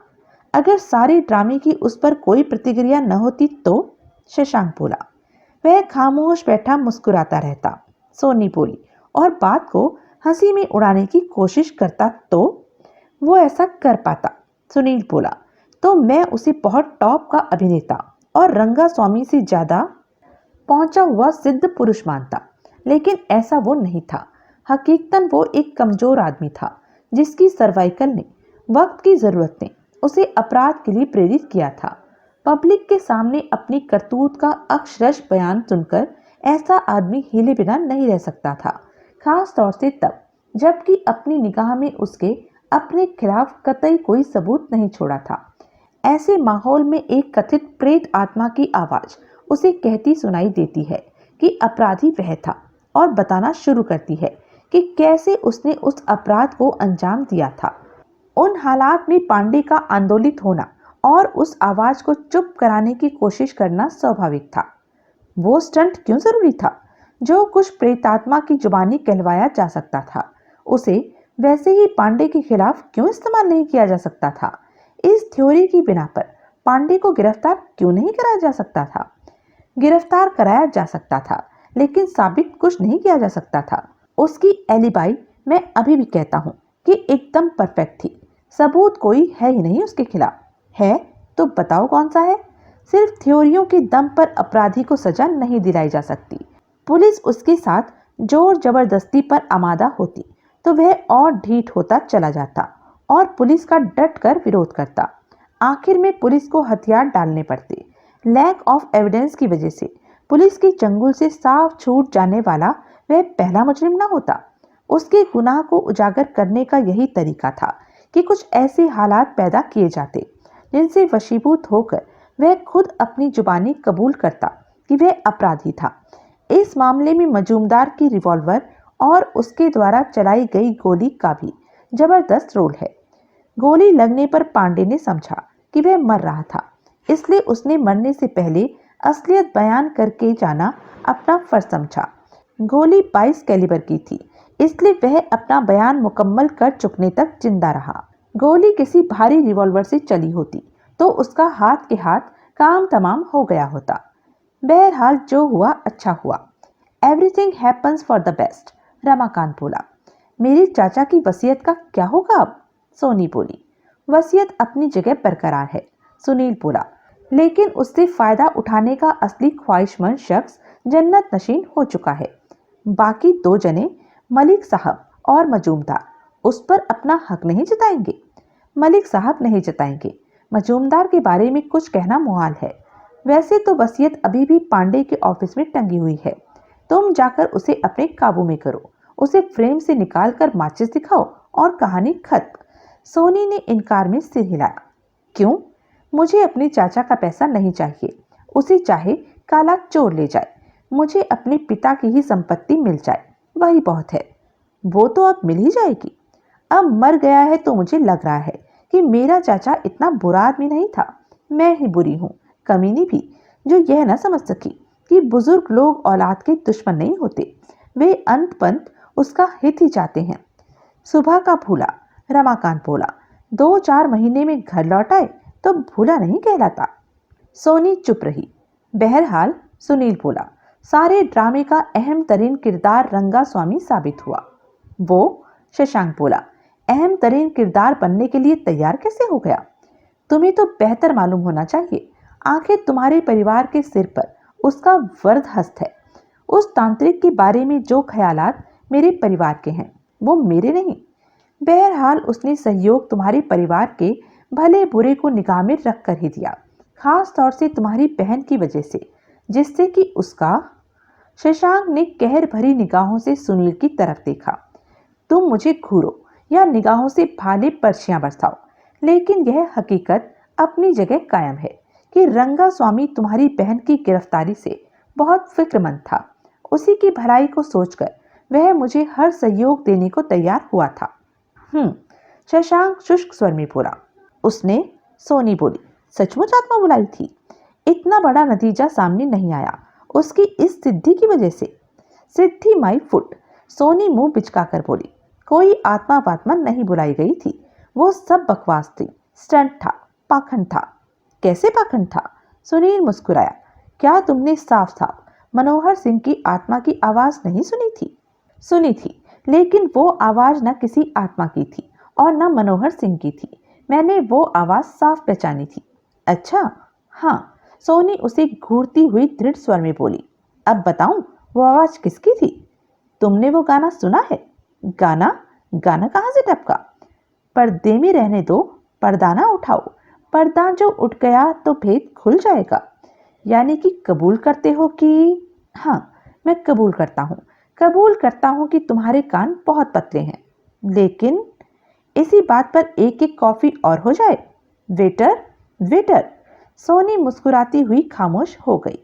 अगर सारे ड्रामे की उस पर कोई प्रतिक्रिया न होती तो? शशांक बोला। वह खामोश बैठा मुस्कुराता रहता, सोनी बोली, और बात को हंसी में उड़ाने की कोशिश करता तो? वो ऐसा कर पाता, सुनील बोला, तो मैं उसे बहुत टॉप का अभिनेता और रंगा स्वामी से ज्यादा पहुंचा हुआ सिद्ध पुरुष मानता, लेकिन ऐसा वो नहीं था। हकीकतन वो एक कमजोर आदमी था जिसकी सर्वाइकल ने, वक्त की जरूरत ने उसे अपराध के लिए प्रेरित किया था। पब्लिक के सामने अपनी करतूत का अक्षरश बयान सुनकर ऐसा आदमी हिले बिना नहीं रह सकता था, खास तौर से तब जबकि अपनी निगाह में उसके अपने खिलाफ कतई कोई सबूत नहीं छोड़ा था। ऐसे माहौल में एक कथित प्रेत आत्मा की आवाज उसे कहती सुनाई देती है कि अपराधी वह था और बताना शुरू करती है कि कैसे उसने उस अपराध को अंजाम दिया था। उन हालात में पांडे का आंदोलित होना और उस आवाज को चुप कराने की कोशिश करना स्वाभाविक था। वो स्टंट क्यों जरूरी था? जो कुछ प्रेतात्मा की जुबानी कहलवाया जा सकता था, उसे वैसे ही पांडे के खिलाफ क्यों इस्तेमाल नहीं किया जा सकता था? इस थ्योरी की बिना पर पांडे को गिरफ्तार क्यों नहीं कराया जा सकता था? गिरफ्तार कराया जा सकता था, लेकिन साबित कुछ नहीं किया जा सकता था। उसकी एलिबाई, मैं अभी भी कहता हूँ कि एकदम परफेक्ट थी। सबूत कोई है ही नहीं उसके खिलाफ। है तो बताओ कौन सा है? सिर्फ थ्योरियों के दम पर अपराधी को सजा नहीं दिलाई जा सकती। पुलिस उसके साथ जोर जबरदस्ती पर आमादा होती तो वह और ढीठ होता चला जाता और पुलिस का डट कर विरोध करता। आखिर में पुलिस को हथियार डालने पड़ते। लैक ऑफ एविडेंस की वजह से पुलिस के चंगुल से साफ छूट जाने वाला वह पहला मुजरिम न होता। उसके गुनाह को उजागर करने का यही तरीका था कि कुछ ऐसे हालात पैदा किए जाते जिनसे वशीभूत होकर वह खुद अपनी जुबानी कबूल करता कि वह अपराधी था। इस मामले में मजूमदार की रिवॉल्वर और उसके द्वारा चलाई गई गोली का भी जबरदस्त रोल है। गोली लगने पर पांडे ने समझा कि वह मर रहा था, इसलिए उसने मरने से पहले असलियत बयान करके जाना अपना फर्ज समझा। गोली 22 कैलिबर की थी, इसलिए वह अपना बयान मुकम्मल कर चुकने तक जिंदा रहा। गोली किसी भारी रिवॉल्वर से चली होती तो उसका हाथ के हाथ काम तमाम हो गया होता। बहरहाल जो हुआ अच्छा हुआ। Everything happens for the best, Ramakant बोला। मेरी चाचा की वसीयत का क्या होगा अब? सोनी बोली। वसीयत अपनी जगह बरकरार है, सुनील बोला, लेकिन उससे फायदा उठाने का असली ख्वाहिशमंद शख्स जन्नत नशीन हो चुका है। बाकी दो जने, मलिक साहब और मजूमदार, उस पर अपना हक नहीं जताएंगे। मलिक साहब नहीं जताएंगे। मजूमदार के बारे में कुछ कहना मुहाल है। वैसे तो वसीयत अभी भी पांडे के ऑफिस में टंगी हुई है। तुम जाकर उसे अपने काबू में करो, उसे फ्रेम से निकाल कर माचिस दिखाओ और कहानी खत्म। सोनी ने इनकार में सिर हिलाया। क्यों? मुझे अपने चाचा का पैसा नहीं चाहिए। उसे चाहे काला चोर ले जाए, मुझे अपने पिता की ही संपत्ति मिल जाए, वही बहुत है। वो तो अब मिल ही जाएगी। अब मर गया है तो मुझे लग रहा है कि मेरा चाचा इतना बुरा आदमी नहीं था। मैं ही बुरी हूँ, कमीनी भी, जो यह न समझ सकी कि बुजुर्ग लोग औलाद के दुश्मन नहीं होते। वे अंत पंत उसका हित ही चाहते हैं। सुबह का भूला, रमाकांत बोला। 2-4 महीने में घर लौट आए तो भूला नहीं कहलाता। सोनी चुप रही। बहरहाल सुनील बोला, सारे ड्रामे का अहम तरीन किरदार रंगा स्वामी साबित हुआ। वो? शशांक बोला। अहम तरीन किरदार बनने के लिए तैयार कैसे हो गया? तुम्हें तो बेहतर मालूम होना चाहिए। आखिर तुम्हारे परिवार के सिर पर उसका वर्द हस्त है। उस तांत्रिक के बारे में जो ख्यालात मेरे परिवार के हैं, वो मेरे नहीं। बहरहाल उसने सहयोग तुम्हारे परिवार के भले बुरे को निगाह में रख कर ही दिया, खास तौर से तुम्हारी बहन की वजह से, जिससे कि उसका। शशांक ने कहर भरी निगाहों से सुनील की तरफ देखा। तुम मुझे घूरो या निगाहों से भाले पर्चियां बरसाओ, लेकिन यह हकीकत अपनी जगह कायम है कि रंगा स्वामी तुम्हारी बहन की गिरफ्तारी से बहुत फिक्रमंद था। उसी की भलाई को सोचकर वह मुझे हर सहयोग देने को तैयार हुआ था। शशांक शुष्क स्वर में बोला। उसने? सोनी बोली। सचमुच आत्मा बुलाई थी? इतना बड़ा नतीजा सामने नहीं आया उसकी इस सिद्धि की वजह से। सिद्धि माई फुट, सोनी मुंह बिचकाकर बोली। कोई आत्मा वात्मा नहीं बुलाई गई थी, वो सब बकवास थी, स्टंट था, पाखंड था। कैसे पाखंड था? सुनील मुस्कुराया। क्या तुमने साफ साफ मनोहर सिंह की आत्मा की आवाज नहीं सुनी थी? सुनी थी, लेकिन वो आवाज न किसी आत्मा की थी और न मनोहर सिंह की थी। मैंने वो आवाज साफ पहचानी थी। अच्छा? हाँ, सोनी उसे घूरती हुई दृढ़ स्वर में बोली। अब बताऊं वो आवाज किसकी थी? तुमने वो गाना सुना है? गाना? गाना कहाँ से टपका? पर्दे में रहने दो, पर्दा ना उठाओ। पर्दा जो उठ गया तो भेद खुल जाएगा। यानी कि कबूल करते हो कि? हाँ, मैं कबूल करता हूँ। कबूल करता हूँ कि तुम्हारे कान बहुत पतले हैं, लेकिन इसी बात पर एक एक कॉफी और हो जाए। वेटर, वेटर, सोनी मुस्कुराती हुई खामोश हो गई।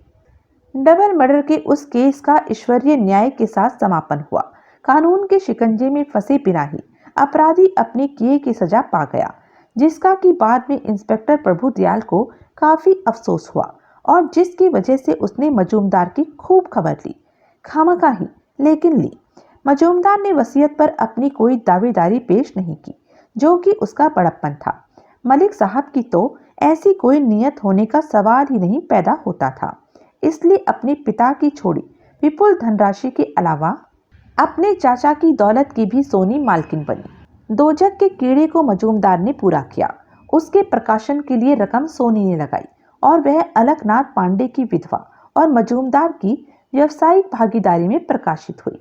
डबल मर्डर के उस केस का ईश्वरीय न्याय के साथ समापन हुआ। कानून के शिकंजे में फंसे बिना ही अपराधी अपने किए की सजा पा गया, जिसका कि बाद में इंस्पेक्टर प्रभु दयाल को काफी अफसोस हुआ और जिसकी वजह से उसने मजूमदार की खूब खबर ली। खामखा ही, लेकिन ली। मजूमदार ने वसीयत पर अपनी कोई दावेदारी पेश नहीं की, जो कि उसका बड़प्पन था। मलिक साहब की तो ऐसी कोई नियत होने का सवाल ही नहीं पैदा होता था। इसलिए अपने पिता की छोड़ी विपुल धनराशि के अलावा अपने चाचा की दौलत की भी सोनी मालकिन बनी। दोजक के कीड़े को मजूमदार ने पूरा किया। उसके प्रकाशन के लिए रकम सोनी ने लगाई और वह अलकनाथ पांडे की विधवा और मजूमदार की व्यवसायिक भागीदारी में प्रकाशित हुई।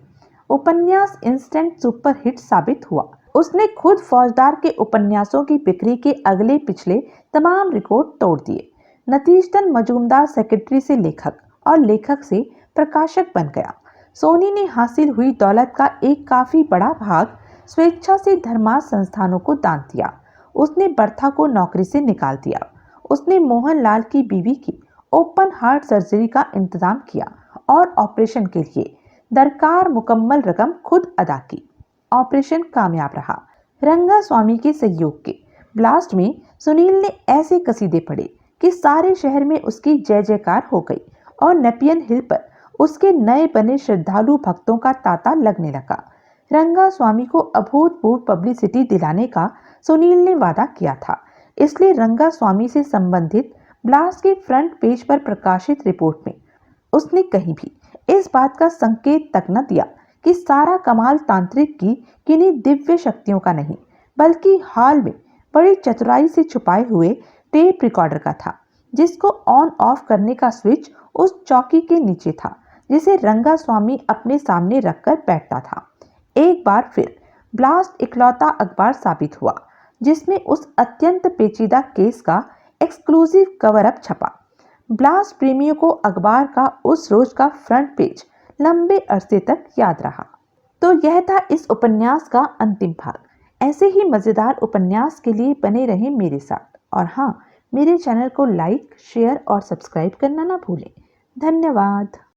उपन्यास इंस्टेंट सुपरहिट साबित हुआ। उसने खुद फौजदार के उपन्यासों की बिक्री के अगले पिछले तमाम रिकॉर्ड तोड़ दिए। नतीजतन मजूमदार सेक्रेटरी से लेखक और लेखक से प्रकाशक बन गया। सोनी ने हासिल हुई दौलत का एक काफी बड़ा भाग स्वेच्छा से धर्मार्थ संस्थानों को दान दिया। उसने बर्था को नौकरी से निकाल दिया। उसने मोहनलाल की बीवी की ओपन हार्ट सर्जरी का इंतजाम किया और ऑपरेशन के लिए दरकार मुकम्मल रकम खुद अदा की। ऑपरेशन कामयाब रहा। रंगा स्वामी के सहयोग के ब्लास्ट में सुनील ने ऐसे कसीदे पढ़े कि सारे शहर में उसकी जय जयकार हो गई और नेपियन हिल पर उसके नए बने श्रद्धालु भक्तों का तांता लगने लगा। रंगा स्वामी को अभूतपूर्व पब्लिसिटी दिलाने का सुनील ने वादा किया था, इसलिए रंगा स्वामी से संबंधित ब्लास्ट के फ्रंट पेज पर प्रकाशित रिपोर्ट में उसने कहीं भी इस बात का संकेत तक न दिया कि सारा कमाल तांत्रिक की किन्हीं दिव्य शक्तियों का नहीं, बल्कि हाल में बड़ी चतुराई से छुपाए हुए टेप रिकॉर्डर का था, जिसको ऑन ऑफ करने का स्विच उस चौकी के नीचे था, जिसे रंगा स्वामी अपने सामने रखकर बैठता था। एक बार फिर ब्लास्ट इकलौता अखबार साबित हुआ जिसमें उस अत्यंत पेचीदा केस का एक्सक्लूसिव कवर अप छपा। ब्लास्ट प्रेमियों को अखबार का उस रोज का फ्रंट पेज लंबे अरसे तक याद रहा। तो यह था इस उपन्यास का अंतिम भाग। ऐसे ही मजेदार उपन्यास के लिए बने रहें मेरे साथ, और हाँ, मेरे चैनल को लाइक, शेयर और सब्सक्राइब करना ना भूलें। धन्यवाद।